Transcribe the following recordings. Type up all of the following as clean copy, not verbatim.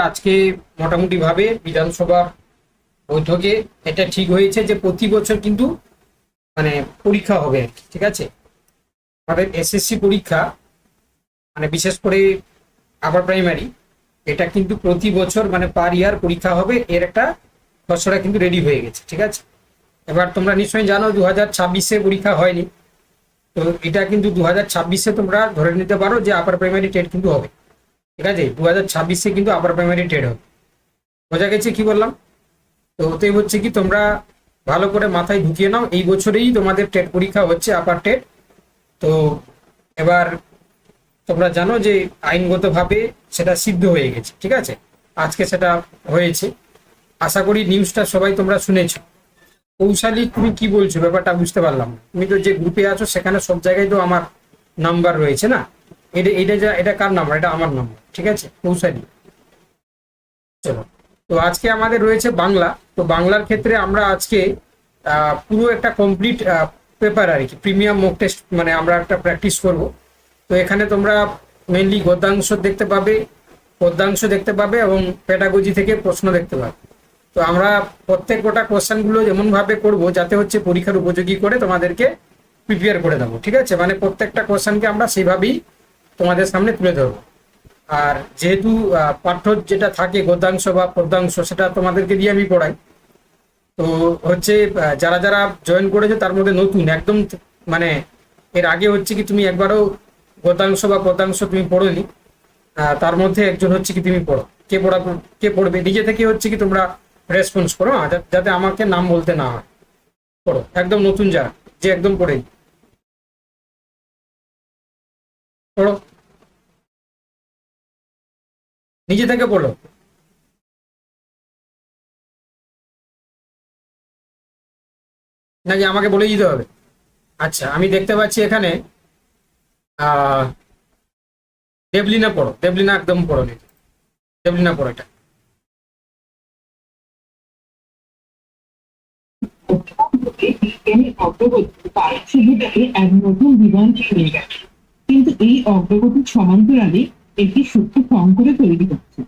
আজকে মোটামুটি ভাবে বিধানসভার বৈঠকে এটা ঠিক হয়েছে যে প্রতি বছর কিন্তু মানে পরীক্ষা হবে আর কি, ঠিক আছে। আমাদের এসএসসি পরীক্ষা মানে বিশেষ করে আপার প্রাইমারি, এটা কিন্তু প্রতি বছর মানে পার ইয়ার পরীক্ষা হবে, এর একটা খসড়া কিন্তু রেডি হয়ে গেছে, ঠিক আছে। এবার তোমরা নিশ্চয়ই জানো 2026-এ পরীক্ষা হয়নি, তো এটা কিন্তু 2026-এ তোমরা ধরে নিতে পারো যে আপার প্রাইমারি টেট কিন্তু হবে, ঠিক আছে। 2026-এ কিন্তু আপার প্রাইমারি টেট হবে। বোঝা গেছে কি বললাম? তো ওতে হচ্ছে কি তোমরা ভালো করে মাথায় ঢুকিয়ে নাও, এই বছরেই তোমাদের টেট পরীক্ষা হচ্ছে, আপার টেট। তো এবার তোমরা জানো যে আইনগতভাবে সেটা সিদ্ধ হয়ে গেছে, ঠিক আছে। আজকে সেটা হয়েছে, আশা করি নিউজটা সবাই তোমরা শুনেছো। কৌশালী, তুমি কি বলছো ব্যাপারটা বুঝতে পারলাম না। তুমি তো যে গ্রুপে আছো সেখানে সব জায়গায় তো আমার নাম্বার রয়েছে না। এটা কার নাম্বার? এটা আমার নাম্বার, ঠিক আছে, কৌশালী। চলো, তো আজকে আমাদের রয়েছে বাংলা। তো বাংলার ক্ষেত্রে আমরা আজকে পুরো একটা কমপ্লিট পেপার আর কি, প্রিমিয়াম মক টেস্ট মানে আমরা একটা প্র্যাকটিস করব। তো এখানে তোমরা মেনলি পদ্যাংশ দেখতে পাবে এবং পেডাগজি থেকে প্রশ্ন দেখতে পাবে। তো আমরা প্রত্যেক গোটা কোশ্চেনগুলো যেমনভাবে করব যাতে হচ্ছে পরীক্ষার উপযোগী করে তোমাদেরকে প্রিপেয়ার করে দেবো, ঠিক আছে। মানে প্রত্যেকটা কোশ্চেনকে আমরা সেইভাবেই তোমাদের সামনে তুলে ধরবো। আর যেহেতু পাঠ্য যেটা থাকে গদ্যাংশ বা পদ্যাংশ, সেটা তোমাদেরকে দিয়ে আমি পড়াই। তো হচ্ছে যারা যারা জয়েন করেছে তার মধ্যে নতুন একদম, মানে এর আগে হচ্ছে কি তুমি একবারও গদ্যাংশ বা পদ্যাংশ তুমি পড়োনি, তার মধ্যে একজন হচ্ছে কি তুমি পড়ো। কে পড়বে নিজে থেকে হচ্ছে কি তোমরা রেসপন্স করো, যাতে আমাকে নাম বলতে না হয়। পড়ো একদম নতুন, যারা যে একদম পড়েনি, পড়ো, নিজে থেকে পড়ো, নাকি আমাকে বলে দিতে হবে? আচ্ছা, আমি দেখতে পাচ্ছি এখানে আহ দেবলিনা পড়ো, দেবলিনা একদম পড়ো, দেবলিনা পড়ো এটা। বিজ্ঞানের অগ্রগতি পাইপ সুবিধাকে এক নতুন দিগন্ত হয়ে গেছে, কিন্তু এই অগ্রগতির সমান্তরালে একটি সূক্ষ্ম সংকরে তৈরি হচ্ছে,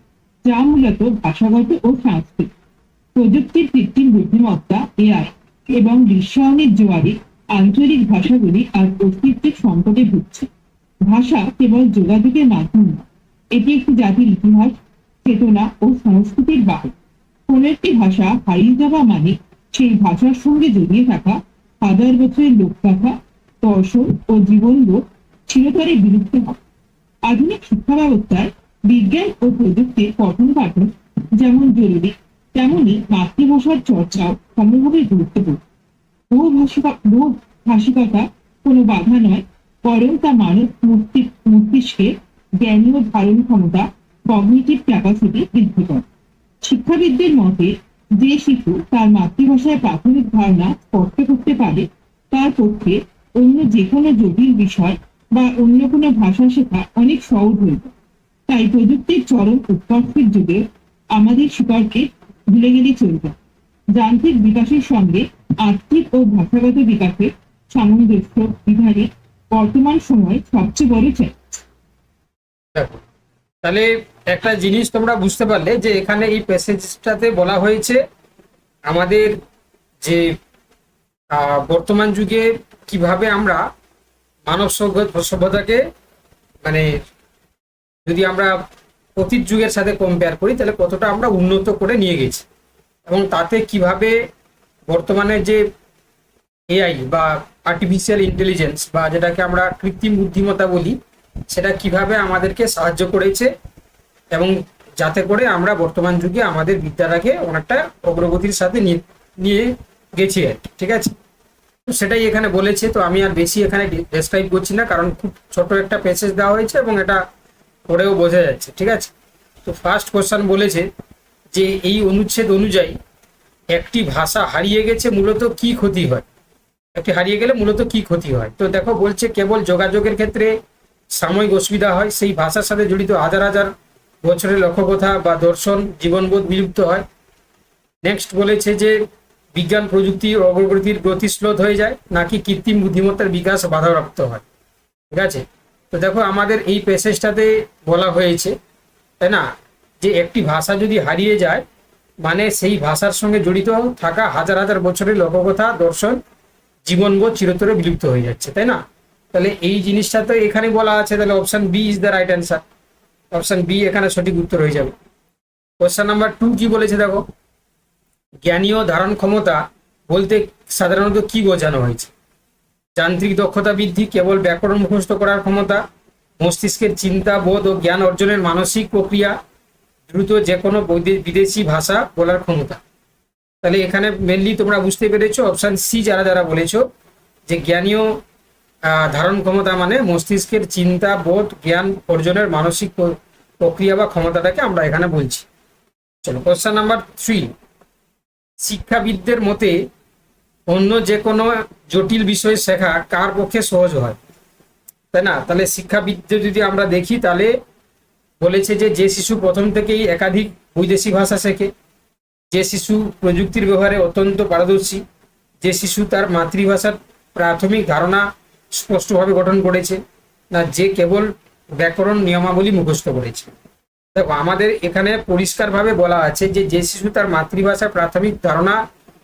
যা মূলত ভাষাগত ও সাংস্কৃতিক। প্রযুক্তির কৃত্রিম বুদ্ধিমত্তা এআই এবং বিশ্বায়নের জোয়ারে আঞ্চলিক ভাষাগুলি আর অস্তিত্বের সংকটে ভুগছে। ভাষা কেবল যোগাযোগের মাধ্যম নয়, এটি একটি জাতির ইতিহাস, চেতনা ও সংস্কৃতির বাহক। কোন একটি ভাষা হারিয়ে যাওয়া মানে সেই ভাষার সঙ্গে জড়িয়ে থাকা হাজার বছরের লোককথা, দর্শন ও জীবনবোধ চিরতরে বিলুপ্ত হবে। আধুনিক শিক্ষা ব্যবস্থায় বিজ্ঞান ও প্রযুক্তির পঠন পাঠন যেমন জরুরি, তেমনি মাতৃভাষার চর্চাও সমভাবে গুরুত্বপূর্ণ। বহু ভাষিকতা কোনো বাধা নয়, বরং তা মানব মস্তিষ্কে জ্ঞানী ও ধারণ ক্ষমতা, কগনিটিভ ক্যাপাসিটি বৃদ্ধি করে। শিক্ষাবিদদের মতে, যে শিশু তার মাতৃভাষায় প্রাথমিক ধারণা স্পষ্ট করতে পারে, তার পক্ষে অন্য যে কোনো জটিল বিষয় বা অন্য কোনো ভাষা শেখা অনেক সহজ হয়ে যায়। তাই প্রযুক্তির চরম উৎকর্ষের যুগে আমাদের শিকড়কে ভুলে গেলে চলবে। যান্ত্রিক বিকাশের সঙ্গে আর্থিক ও ভাষাগত বিকাশের সামঞ্জস্য বিধানে বর্তমান সময়ে সবচেয়ে বড় চ্যালেঞ্জ। দেখো, তাহলে একটা জিনিস তোমরা বুঝতে পারলে যে এখানে এই প্যাসেজটাতে বলা হয়েছে আমাদের যে বর্তমান যুগে কিভাবে আমরা মানব সভ্যতাকে মানে যদি আমরা অতীত যুগের সাথে কম্পেয়ার করি তাহলে কতটা আমরা উন্নত করে নিয়ে গেছি, এবং তাতে কিভাবে বর্তমানে যে এআই বা আর্টিফিশিয়াল ইন্টেলিজেন্স বা যেটাকে আমরা কৃত্রিম বুদ্ধিমত্তা বলি, সেটা কিভাবে আমাদেরকে সাহায্য করেছে, এবং যাতে করে আমরা বর্তমান যুগে আমাদের বিদ্যাটাকে অনেকটা অগ্রগতির সাথে নিয়ে গেছি আর কি, ঠিক আছে। তো সেটাই এখানে বলেছে। তো আমি আর বেশি এখানে ডেসক্রাইব করছি না, কারণ খুব ছোট একটা প্যাসেজ দেওয়া হয়েছে এবং এটা পড়েও বোঝা যাচ্ছে, ঠিক আছে। তো ফার্স্ট কোশ্চেন বলেছে যে এই অনুচ্ছেদ অনুযায়ী একটি ভাষা হারিয়ে গেছে মূলত কি ক্ষতি হয়, একটি হারিয়ে গেলে মূলত কি ক্ষতি হয়। তো দেখো বলছে কেবল যোগাযোগের ক্ষেত্রে সাময়িক অসুবিধা হয়, সেই ভাষার সাথে জড়িত হাজার হাজার বছরের লক্ষ্যকথা বা দর্শন জীবনবোধ বিলুপ্ত হয়। নেক্সট বলেছে যে বিজ্ঞান প্রযুক্তির অগ্রগতির গতি স্লোধ হয়ে যায়, নাকি কৃত্রিম বুদ্ধিমত্তার বিকাশ বাধাপ্রাপ্ত হয়, ঠিক আছে। তো দেখো আমাদের এই প্যাসেজটাতে বলা হয়েছে, তাই না, যে একটি ভাষা যদি হারিয়ে যায় মানে সেই ভাষার সঙ্গে জড়িত থাকা হাজার হাজার বছরের লোককথা, দর্শন, জীবনবোধ চিরতরে বিলুপ্ত হয়ে যাচ্ছে, তাই না? তাহলে এই জিনিসটা তো এখানে বলা আছে, তাহলে option B is the right answer. Option B এখানে সঠিক উত্তর হয়ে যাবে। কোশ্চেন নাম্বার 2 কি বলেছে দেখো, জ্ঞানীয় ধারণ ক্ষমতা বলতে সাধারণত কি বোঝানো হয়েছে? যান্ত্রিক দক্ষতা বৃদ্ধি, কেবল ব্যাকরণ মুখস্থ করার ক্ষমতা, মস্তিষ্কের চিন্তা, বোধ ও জ্ঞান অর্জনের মানসিক প্রক্রিয়া, দ্রুত যে কোনো বিদেশি ভাষা বলার ক্ষমতা। তাহলে এখানে মেনলি তোমরা বুঝতে পেরেছো অপশন সি যারা যারা বলেছো যে জ্ঞানীয় ধারণ ক্ষমতা মানে মস্তিষ্কের চিন্তা, বোধ, জ্ঞান অর্জনের মানসিক প্রক্রিয়া বা ক্ষমতাটাকে আমরা এখানে বলছি। চলো কোশ্চেন নাম্বার 3, শিক্ষাবিদদের মতে অন্য যে কোনো জটিল বিষয় শেখা কার পক্ষে সহজ হয়, তাই না? তাহলে শিক্ষাবিদদের যদি আমরা দেখি তাহলে বলেছে যে শিশু প্রথম থেকেই একাধিক বৈদেশিক ভাষা শেখে, যে শিশু প্রযুক্তির ব্যবহারে অত্যন্ত পারদর্শী, যে শিশু তার মাতৃভাষার প্রাথমিক ধারণা স্পষ্টভাবে গঠন করেছে, না যে কেবল ব্যাকরণ নিয়মাবলী মুখস্থ করেছে। দেখো আমাদের এখানে পরিষ্কারভাবে বলা আছে যে শিশু তার মাতৃভাষার প্রাথমিক ধারণা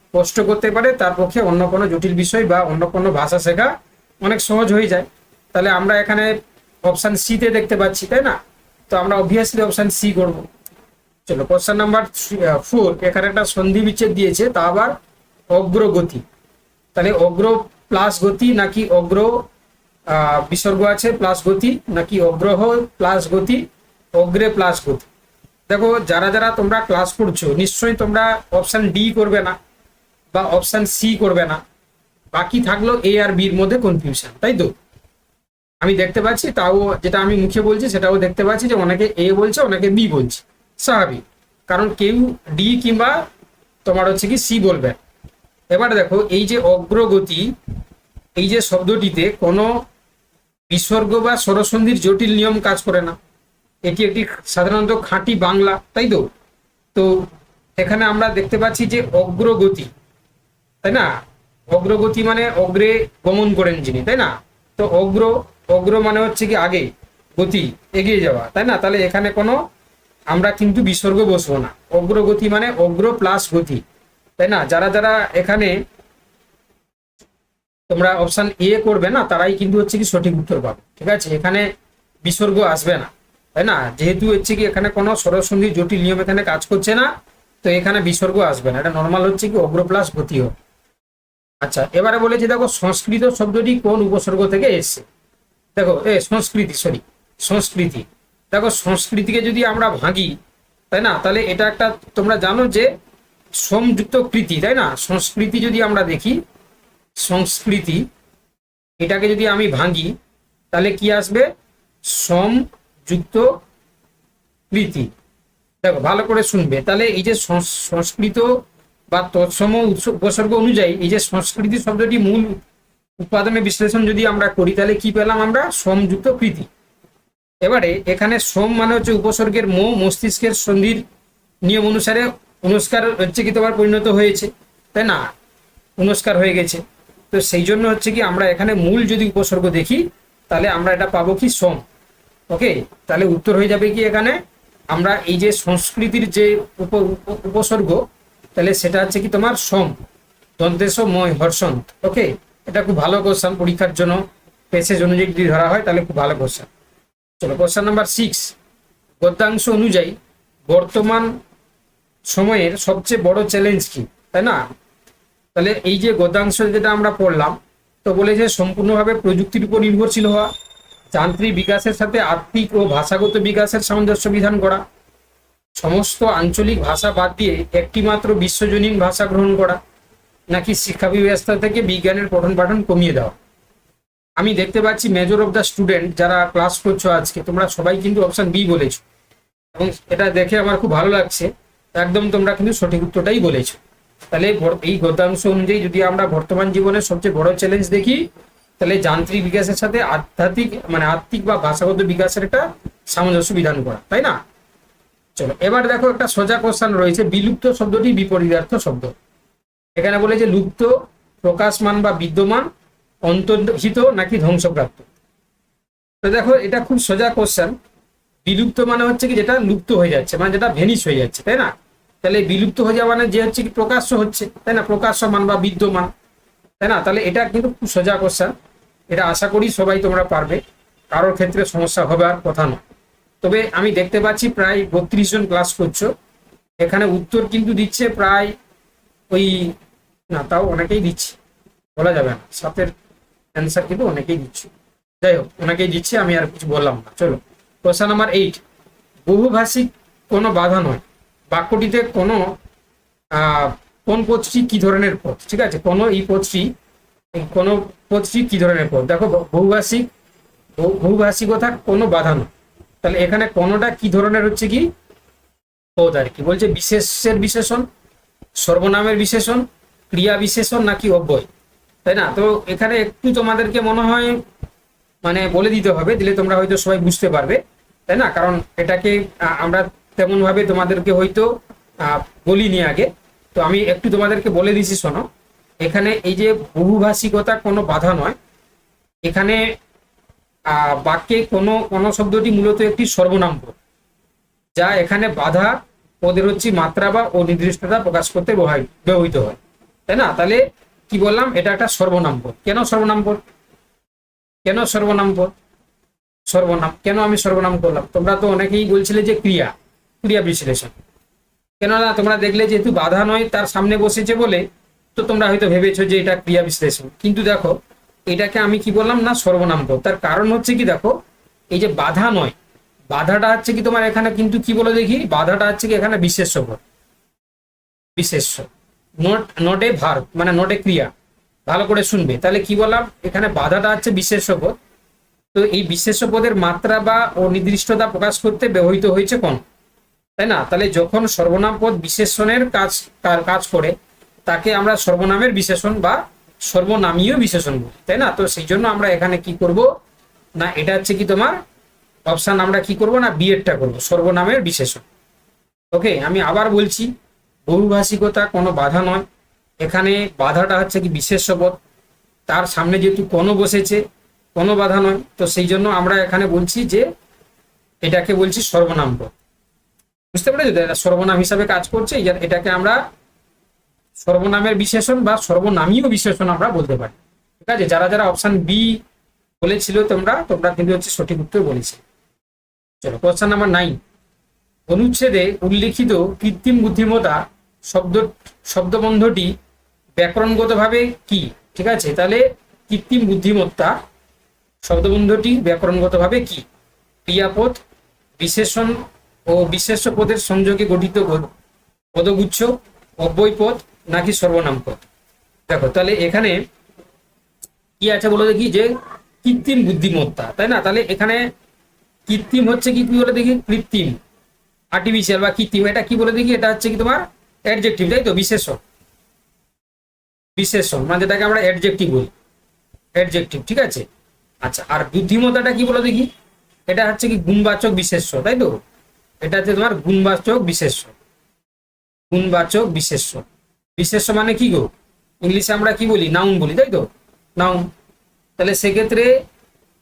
স্পষ্ট করতে পারে তার পক্ষে অন্য কোনো জটিল বিষয় বা অন্য কোনো ভাষা শেখা অনেক সহজ হয়ে যায়। তাহলে আমরা এখানে অপশন সিতে দেখতে পাচ্ছি, তাই না? তো আমরা অবভিয়াসলি অপশন সি করব। চলো কোশ্চেন নাম্বার 4, এখানে একটা সন্ধি বিচ্ছেদ দিয়েছে, তা আবার অগ্রগতি। তাহলে অগ্র প্লাস গতি নাকি অগ্র বিসর্গ আছে প্লাস গতি, নাকি অগ্রহ প্লাস গতি, অগ্রে প্লাস গতি। দেখো যারা যারা তোমরা ক্লাস করছো নিশ্চয়ই তোমরা অপশন ডি করবে না বা অপশন সি করবে না, বাকি থাকলো এ আর বির মধ্যে কনফিউশন, তাই তো? আমি দেখতে পাচ্ছি, তাও যেটা আমি মুখে বলছি সেটাও দেখতে পাচ্ছি যে অনেকে এ বলছে অনেকে বি বলছে, স্বাভাবিক, কারণ কেউ ডি কিংবা তোমার হচ্ছে কি সি বলবে। এবার দেখো এই যে অগ্রগতি, এই যে শব্দটিতে কোনো বিসর্গ বা স্বরসন্ধির জটিল নিয়ম কাজ করে না, এটি একটি সাধারণত খাঁটি বাংলা, তাই তো? তো এখানে আমরা দেখতে পাচ্ছি যে অগ্রগতি, তাই না? অগ্রগতি মানে অগ্রে গমন করেন যিনি, তাই না? তো অগ্র মানে হচ্ছে কি আগে, গতি এগিয়ে যাওয়া, তাই না? তাহলে এখানে কোনো আমরা কিন্তু বিসর্গ বসবো না, অগ্রগতি মানে অগ্র প্লাস গতি, তাই না? যারা যারা এখানে তোমরা অপশন এ করবে না তারাই কিন্তু হচ্ছে কি সঠিক উত্তর পাবে, ঠিক আছে? এখানে বিসর্গ আসবে না, তাই না? যেহেতু হচ্ছে কি এখানে কোনো স্বরসন্ধি জটিল নিয়ম এখানে কাজ করছে না, তো এখানে বিসর্গ আসবে না, এটা নর্মাল হচ্ছে কি অগ্র প্লাস গতি হবে। আচ্ছা এবারে বলেছি দেখো সংস্কৃত শব্দটি কোন উপসর্গ থেকে এসছে। দেখো সংস্কৃতি। দেখো সংস্কৃতিকে যদি আমরা ভাঙি, তাই না, তাহলে এটা একটা তোমরা জানো যে সমযুক্ত কৃতি, তাই না? সংস্কৃতি যদি আমরা দেখি, সংস্কৃতি এটাকে যদি আমি ভাঙি তাহলে কি আসবে? সমযুক্ত কৃতি। দেখো ভালো করে শুনবে, তাহলে এই যে সংস্কৃত বা তৎসম উপসর্গ অনুযায়ী এই যে সংস্কৃতি শব্দটি মূল উপাদানের বিশ্লেষণ যদি আমরা করি তাহলে কি পেলাম আমরা? সমযুক্ত কৃতি। এবারে এখানে সোম মানে হচ্ছে উপসর্গের মস্তিষ্কের সন্ধির নিয়ম অনুসারে অনুস্কার হচ্ছে কি তোমার পরিণত হয়েছে, তাই না? অনুস্কার হয়ে গেছে, তো সেই জন্য হচ্ছে কি আমরা এখানে মূল যদি উপসর্গ দেখি তাহলে আমরা এটা পাবো কি সোম। ওকে, তাহলে উত্তর হয়ে যাবে কি এখানে আমরা এই যে সংস্কৃতির যে উপসর্গ, তাহলে সেটা হচ্ছে কি তোমার সোম, দন্তেশ ময় হর্ষন্ত। ওকে, এটা খুব ভালো কোশ্চেন, পরীক্ষার জন্য পেসেজ অনুযায়ী যদি ধরা হয় তাহলে খুব ভালো কোশ্চেন। চলো কোশ্চেন নাম্বার 6, গদ্যাংশ অনুযায়ী বর্তমান সময়ের সবচেয়ে বড় চ্যালেঞ্জ কি, তাই না? তাহলে এই যে গদ্যাংশ যেটা আমরা পড়লাম, তো বলেছে সম্পূর্ণভাবে প্রযুক্তির উপর নির্ভরশীল হওয়া, যান্ত্রিক বিকাশের সাথে আত্মিক ও ভাষাগত বিকাশের সামঞ্জস্য বিধান করা, সমস্ত আঞ্চলিক ভাষা বাদ দিয়ে একটি মাত্র বিশ্বজনীন ভাষা গ্রহণ করা, নাকি শিক্ষা ব্যবস্থা থেকে বিজ্ঞানের পঠন পাঠন কমিয়ে দেওয়া। আমি দেখতে পাচ্ছি মেজর অফ দ্য স্টুডেন্ট যারা ক্লাস করছো আজকে তোমরা সবাই কিন্তু অপশন বি বলেছো, এবং এটা দেখে আমার খুব ভালো লাগছে, একদম তোমরা কিন্তু সঠিক উত্তরটাই বলেছো। তাহলে এই গদ্যাংশ অনুযায়ী যদি আমরা বর্তমান জীবনের সবচেয়ে বড় চ্যালেঞ্জ দেখি তাহলে যান্ত্রিক বিকাশের সাথে আত্মিক বা ভাষাগত বিকাশের একটা সামঞ্জস্য বিধান করা, তাই না? চলো এবার দেখো একটা সোজা কোশ্চেন রয়েছে, বিলুপ্ত শব্দটি বিপরীতার্থ শব্দ। এখানে বলেছে লুপ্ত, প্রকাশমান বা বিদ্যমান, অন্তর্হিত নাকি ধ্বংসপ্রাপ্ত। তো দেখো এটা খুব সোজা কোশ্চেন, বিলুপ্ত মানে হচ্ছে কি যেটা লুপ্ত হয়ে যাচ্ছে, মানে যেটা ভেনিশ হয়ে যাচ্ছে, তাই না? তাহলে বিলুপ্ত হয়ে যাওয়া মানে যে হচ্ছে কি প্রকাশ্য হচ্ছে, তাই না? প্রকাশ্যমান বা বিদ্যমান, তাই না? তাহলে এটা কিন্তু খুব সোজা কোশ্চেন, এটা আশা করি সবাই তোমরা পারবে, কারোর ক্ষেত্রে সমস্যা হবে আর কথা নয়। তবে আমি দেখতে পাচ্ছি প্রায় 32 জন ক্লাস করছো, এখানে উত্তর কিন্তু দিচ্ছে প্রায় ওই, না তাও অনেকেই দিচ্ছে, বলা যাবে না, সাতের অ্যান্সার কিন্তু অনেকেই দিচ্ছে। যাই হোক, অনেকেই দিচ্ছে, আমি আর কিছু বললাম না। চলো কোশ্চেন নাম্বার 8, বহুভাষিক কোনো বাধা নয়, বাক্যটিতে কোনো কোন পদটি কি ধরনের পদ, ঠিক আছে? কোনো এই পদটি, কোনো পদটি কি ধরনের পদ, দেখো বহুভাষিক, বহুভাষিকতা কোনো বাধা নয়, তাহলে এখানে কোনোটা কি ধরনের হচ্ছে কি পদ আর কি বলছে, বিশেষের বিশেষণ, সর্বনামের বিশেষণ, ক্রিয়া বিশেষণ নাকি অব্যয়, তাই না? তো এখানে একটু তোমাদেরকে মনে হয় মানে বলে দিতে হবে, দিলে তোমরা হয়তো সবাই বুঝতে পারবে, তাই না? কারণ এটাকে আমরা তেমন ভাবে তোমাদেরকে হয়তো বলিনি আগে, তো আমি একটু তোমাদেরকে বলে দিছি, শোনো। এখানে এই যে বহুভাষিকতা কোনো বাধা নয়, এখানে বাক্যে কোনো কোনো শব্দটি মূলত একটি সর্বনাম পদ, যা এখানে বাধা পদের হচ্ছে মাত্রা বা অনির্দিষ্টতা প্রকাশ করতে ব্যবহৃত হয়, তাই না? তাহলে কি বললাম, এটা একটা সর্বনাম পদ। কেন সর্বনাম পদ? কেন সর্বনাম পদ? সর্বনাম কেন আমি সর্বনাম করলাম? তোমরা তো অনেকেই বলছিলে যে ক্রিয়া, ক্রিয়া বিশ্লেষণ, কেননা তোমরা দেখলে যেহেতু বাধা নয় তার সামনে বসেছে বলে, তো তোমরা হয়তো ভেবেছো যে এটা ক্রিয়া বিশ্লেষণ, কিন্তু দেখো এটাকে আমি কি বললাম না, সর্বনাম পদ। তার কারণ হচ্ছে কি, দেখো এই যে বাধা নয়, বাধাটা হচ্ছে কি তোমার এখানে কিন্তু কি বলে দেখি, বাধাটা হচ্ছে কি এখানে বিশেষ্য পদ, বিশেষ্য, নট এ ভার্ব, মানে নট এ ক্রিয়া। ভালো করে শুনবে, তাহলে কি বললাম, এখানে বাধাটা হচ্ছে বিশেষ্য পদ। তো এই বিশেষ্য পদের মাত্রা বা অনির্দিষ্টতা প্রকাশ করতে ব্যবহৃত হয়েছে কোন, তাই না? তাহলে যখন সর্বনাম পদ বিশেষণের কাজ করে, তাকে আমরা সর্বনামের বিশেষণ বা সর্বনামীয় বিশেষণ বলি, তাই না? তো সেই জন্য আমরা এখানে কি করব না, এটা হচ্ছে কি তোমার অপশন, আমরা কি করব না, বি এরটা করবো, সর্বনামের বিশেষণ। ওকে, আমি আবার বলছি, বহুভাষিকতা কোনো বাধা নয়, এখানে বাধাটা হচ্ছে কি বিশেষ্য পদ, তার সামনে যেহেতু কোনো বসেছে, কোনো বাধা নয়, তো সেই জন্য আমরা এখানে বলছি যে এটাকে বলছি সর্বনাম পদ। বুঝতে পেরেছো? এটা সর্বনাম হিসাবে কাজ করছে, এটাকে আমরা সর্বনামের বিশেষণ বা সর্বনামীয় বিশেষণ আমরা বলতে পারি, ঠিক আছে? যারা যারা অপশন বি বলেছিল তোমরা তোমরা কিন্তু হচ্ছে সঠিক উত্তর বলেছে। চলো কোশ্চেন নাম্বার 9, অনুচ্ছেদে উল্লিখিত কৃত্রিম বুদ্ধিমত্তা শব্দবন্ধটি ব্যাকরণগতভাবে কি, ঠিক আছে? তাহলে কৃত্রিম বুদ্ধিমত্তা শব্দবন্ধটি ব্যাকরণগতভাবে কি, ক্রিয়াপদ, বিশেষণ ও বিশেষ্য পদের সংযোগে গঠিত পদগুচ্ছ, অব্যয় পদ নাকি সর্বনাম পদ? দেখো তাহলে এখানে কি আছে বলো দেখি, যে কৃত্রিম বুদ্ধিমত্তা, তাই না? তাহলে এখানে কৃত্রিম হচ্ছে কি, কি বলে দেখি, কৃত্রিম, আর্টিফিশিয়াল বা কৃত্রিম, এটা কি বলে দেখি, এটা হচ্ছে কি তোমার অ্যাডজেক্টিভ, তাই তো? বিশেষণ, বিশেষণ মানে যেটাকে আমরা অ্যাডজেক্টিভ বলি, অ্যাডজেক্টিভ, ঠিক আছে? আচ্ছা, আর বুদ্ধিমত্তাটা কি বলে দেখি, এটা হচ্ছে কি গুণবাচক বিশেষ্য, তাই তো? এটা হচ্ছে তোমার গুণবাচক বিশেষ্য, গুণবাচক বিশেষ্য। বিশেষ্য মানে কি গো, ইংলিশে আমরা কি বলি, নাউন বলি, তাই তো? নাউন। তাহলে সেক্ষেত্রে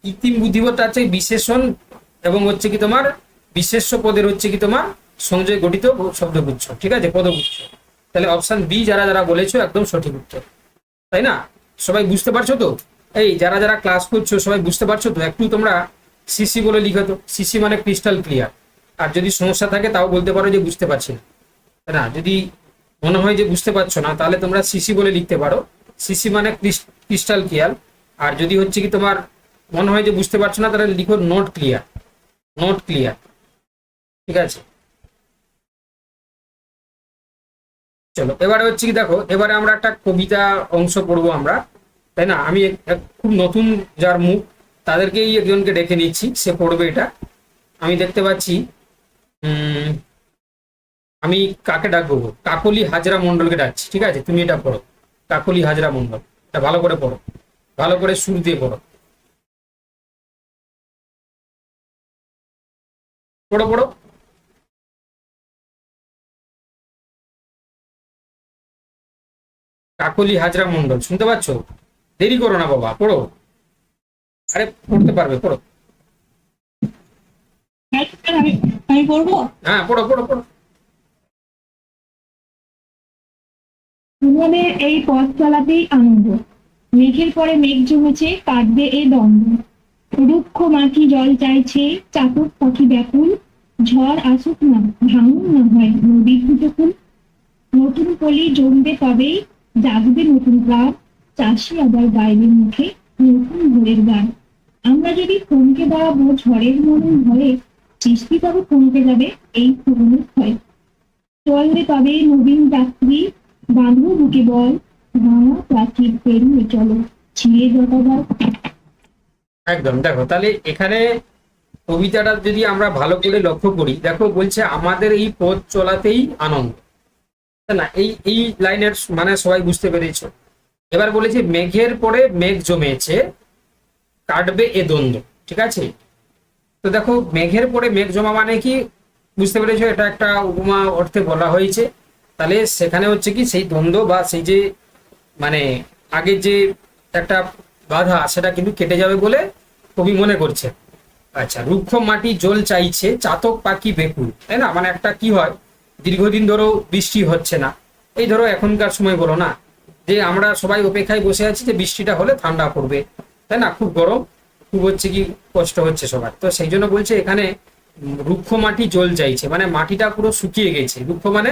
কৃত্রিম বুদ্ধিমত্তা হচ্ছে বিশেষণ এবং হচ্ছে কি তোমার বিশেষ্য পদের হচ্ছে কি তোমার সংযোগে গঠিত শব্দগুচ্ছ, ঠিক আছে, পদগুচ্ছ। তাহলে অপশন বি যারা যারা বলেছো একদম সঠিক উত্তর, তাই না? সবাই বুঝতে পারছো তো? এই যারা যারা ক্লাস করছো সবাই বুঝতে পারছো তো? একটু তোমরা সিসি বলে লিখো তো, সিসি মানে ক্রিস্টাল ক্লিয়ার। আর যদি সমস্যা থাকে তাও বলতে পারো যে বুঝতে পারছি না, তাই না? যদি মনে হয় যে বুঝতে পারছো না, তাহলে তোমরা সিসি বলে লিখতে পারো, সিসি মানে ক্রিস্টাল ক্লিয়ার। আর যদি হচ্ছে কি তোমার মনে হয় যে বুঝতে পারছো না, তাহলে লিখো নট ক্লিয়ার, নট ক্লিয়ার, ঠিক আছে? চলো এবারে হচ্ছে কি দেখো, এবারে আমরা একটা কবিতা অংশ পড়বো আমরা, তাই না? আমি খুব নতুন যার মুখ তাদেরকেই একজনকে ডেকে নিচ্ছি, সে পড়বে এটা। আমি দেখতে পাচ্ছি আমি কাকে ডাকবো, কাকলি হাজরা মন্ডলকে ডাকছি, ঠিক আছে? তুমি এটা পড়ো, কাকলি হাজরা মন্ডল, এটা ভালো করে পড়ো, ভালো করে সুর দিয়ে পড়ো, পড়ো পড়ো। কাকলি হাজরা মন্ডল, শুনতে পাচ্ছ? দেরি করো না বাবা, পড়ো, আরে পড়তে পারবে, পড়ো। হ্যাঁ, স্যার, আমি পড়বো। হ্যাঁ, পড়ো পড়ো পড়ো। জীবনে এই পথ চলাতেই আনন্দ, মেঘের পরে মেঘ জমেছে, কাটবে এ দ্বন্দ্ব। রুক্ষ মাটি জল চাইছে, চাতক পাখি ব্যাকুল, ঝড় আসুক না, ভাঙুন না হয় নদীর দুটোকুল। নতুন কলি জমবে তবেই, জাগবে নতুন প্রাণ, চাষি আবার গাইবে মুখে নতুন ভোরের গান। আমরা যদি থমকে দাঁড়াবো ঝড়ের মরণ ভয়ে, সৃষ্টি তবে থমকে যাবে এই পুরনো ক্ষয়। চলবে তবে নবীন যাত্রী, বাঁধো বুকে বল, ভাঙা প্রাচীর পেরিয়ে চলো, ছিঁড়ে যতবার। একদম, দেখো তাহলে এখানে কবিতাটা যদি আমরা ভালো করে লক্ষ্য করি, দেখো বলছে আমাদের এই পথ চলাতেই আনন্দ, তাই না? এই লাইনের মানে সবাই বুঝতে পেরেছো। এবার বলেছে মেঘের পরে মেঘ জমেছে, কাটবে এ দ্বন্দ্ব। ঠিক আছে, তো দেখো মেঘের পরে মেঘ জমা মানে কি বুঝতে পেরেছো, এটা একটা উপমা অর্থে বলা হয়েছে। তাহলে সেখানে হচ্ছে কি সেই দ্বন্দ্ব বা সেই যে মানে আগে যে একটা বাধা সেটা কিন্তু কেটে যাবে বলে কবি মনে করছে। আচ্ছা, রুক্ষ মাটি জল চাইছে, চাতক পাখি বেকুল, তাই না? মানে একটা কি হয়, দীর্ঘদিন ধরেও বৃষ্টি হচ্ছে না। এই ধরো এখনকার সময় বলো না, যে আমরা সবাই অপেক্ষায় বসে আছি যে বৃষ্টিটা হলে ঠান্ডা পড়বে, তাই না? খুব গরম, খুব হচ্ছে কি কষ্ট হচ্ছে সবার। তো সেই জন্য বলছে এখানে রুক্ষ মাটি জল চাইছে, মানে মাটিটা পুরো শুকিয়ে গেছে। রুক্ষ মানে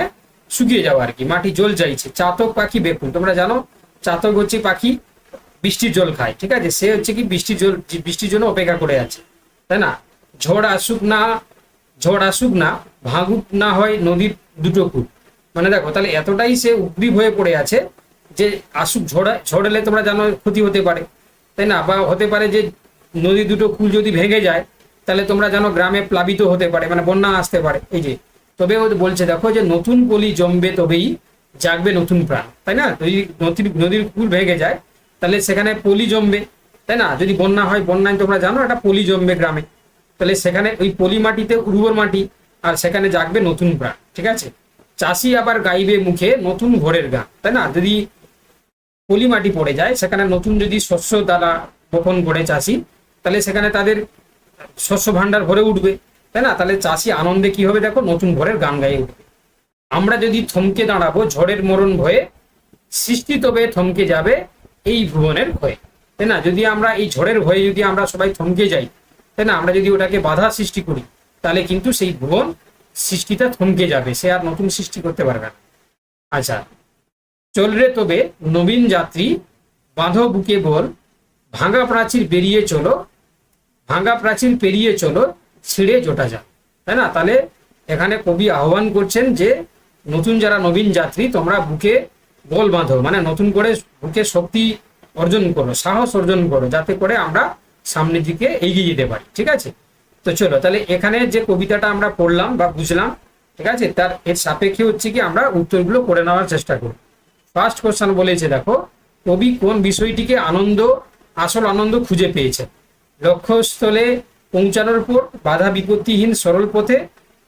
শুকিয়ে যাওয়া আর কি, মাটি জল চাইছে। চাতক পাখি বেকুল, তোমরা জানো চাতক হচ্ছে পাখি, বৃষ্টির জল খায়। ঠিক আছে, সে হচ্ছে কি বৃষ্টির জন্য অপেক্ষা করে আছে, তাই না? ঝড় আসুক না, ঝড় আসুক না, ভাঙুক না হয় নদীর দুটো কূল। মানে দেখো তাহলে এতটাই সে উদ্গ্রীব হয়ে পড়ে আছে যে আসুক, ঝড় এলে তোমরা জানো ক্ষতি হতে পারে, তাই না? বা হতে পারে যে নদী দুটো কূল যদি ভেঙে যায়, তাহলে তোমরা জানো গ্রামে প্লাবিত হতে পারে, মানে বন্যা আসতে পারে। এই যে তবে ও বলছে দেখো যে নতুন কলি জমবে তবেই জাগবে নতুন প্রাণ, তাই না? যদি নদীর কূল ভেঙে যায় তাহলে সেখানে পলি জমবে, তাই না? যদি বন্যা হয়, বন্যায় তোমরা জানো একটা পলি জমবে গ্রামে, তাহলে সেখানে ওই পলি মাটিতে উর্বর মাটি, আর সেখানে জাগবে নতুন প্রাণ। ঠিক আছে, চাষি আবার গাইবে মুখে নতুন ভোরের গান, তাই না? যদি পলি মাটি পড়ে যায়, সেখানে নতুন যদি শস্য দ্বারা বপন করে চাষি, তাহলে সেখানে তাদের শস্য ভান্ডার ভরে উঠবে, তাই না? তাহলে চাষি আনন্দে কি হবে, দেখো নতুন ভোরের গান গাইয়ে উঠবে। আমরা যদি থমকে দাঁড়াবো ঝড়ের মরণ ভয়ে, সৃষ্টি তবে থমকে যাবে এই ভুবনের ভয়ে, তাই না? যদি আমরা এই ঝড়ের ভয়ে যদি আমরা সবাই থমকে যাই, তাই না, আমরা যদি ওটাকে বাধা সৃষ্টি করি, তাহলে কিন্তু সেই ভুবন সৃষ্টিটা থমকে যাবে, সে আর নতুন সৃষ্টি করতে পারবে না। আচ্ছা, চল রে তবে নবীন যাত্রী, বাঁধো বুকে বল, ভাঙা প্রাচীর বেরিয়ে চলো, ভাঙা প্রাচীর পেরিয়ে চলো, ছিঁড়ে জোটা যা, তাই না? তাহলে এখানে কবি আহ্বান করছেন যে নতুন যারা নবীন যাত্রী, তোমরা বুকে বল বাঁধো, মানে নতুন করে বুকে শক্তি অর্জন করো, সাহস অর্জন করো, যাতে করে আমরা সামনের দিকে এগিয়ে যেতে পারি। ঠিক আছে, তো চলো তাহলে এখানে যে কবিতাটা আমরা পড়লাম বা বুঝলাম, ঠিক আছে, তার এর সাপেক্ষে হচ্ছে কি আমরা উত্তরগুলো করে নেওয়ার চেষ্টা করি। ফার্স্ট কোশ্চেন বলেছে দেখো, কবি কোন বিষয়টিকে আসল আনন্দ খুঁজে পেয়েছে? লক্ষ্যস্থলে পৌঁছানোর পর বাধা বিপত্তিহীন সরল পথে,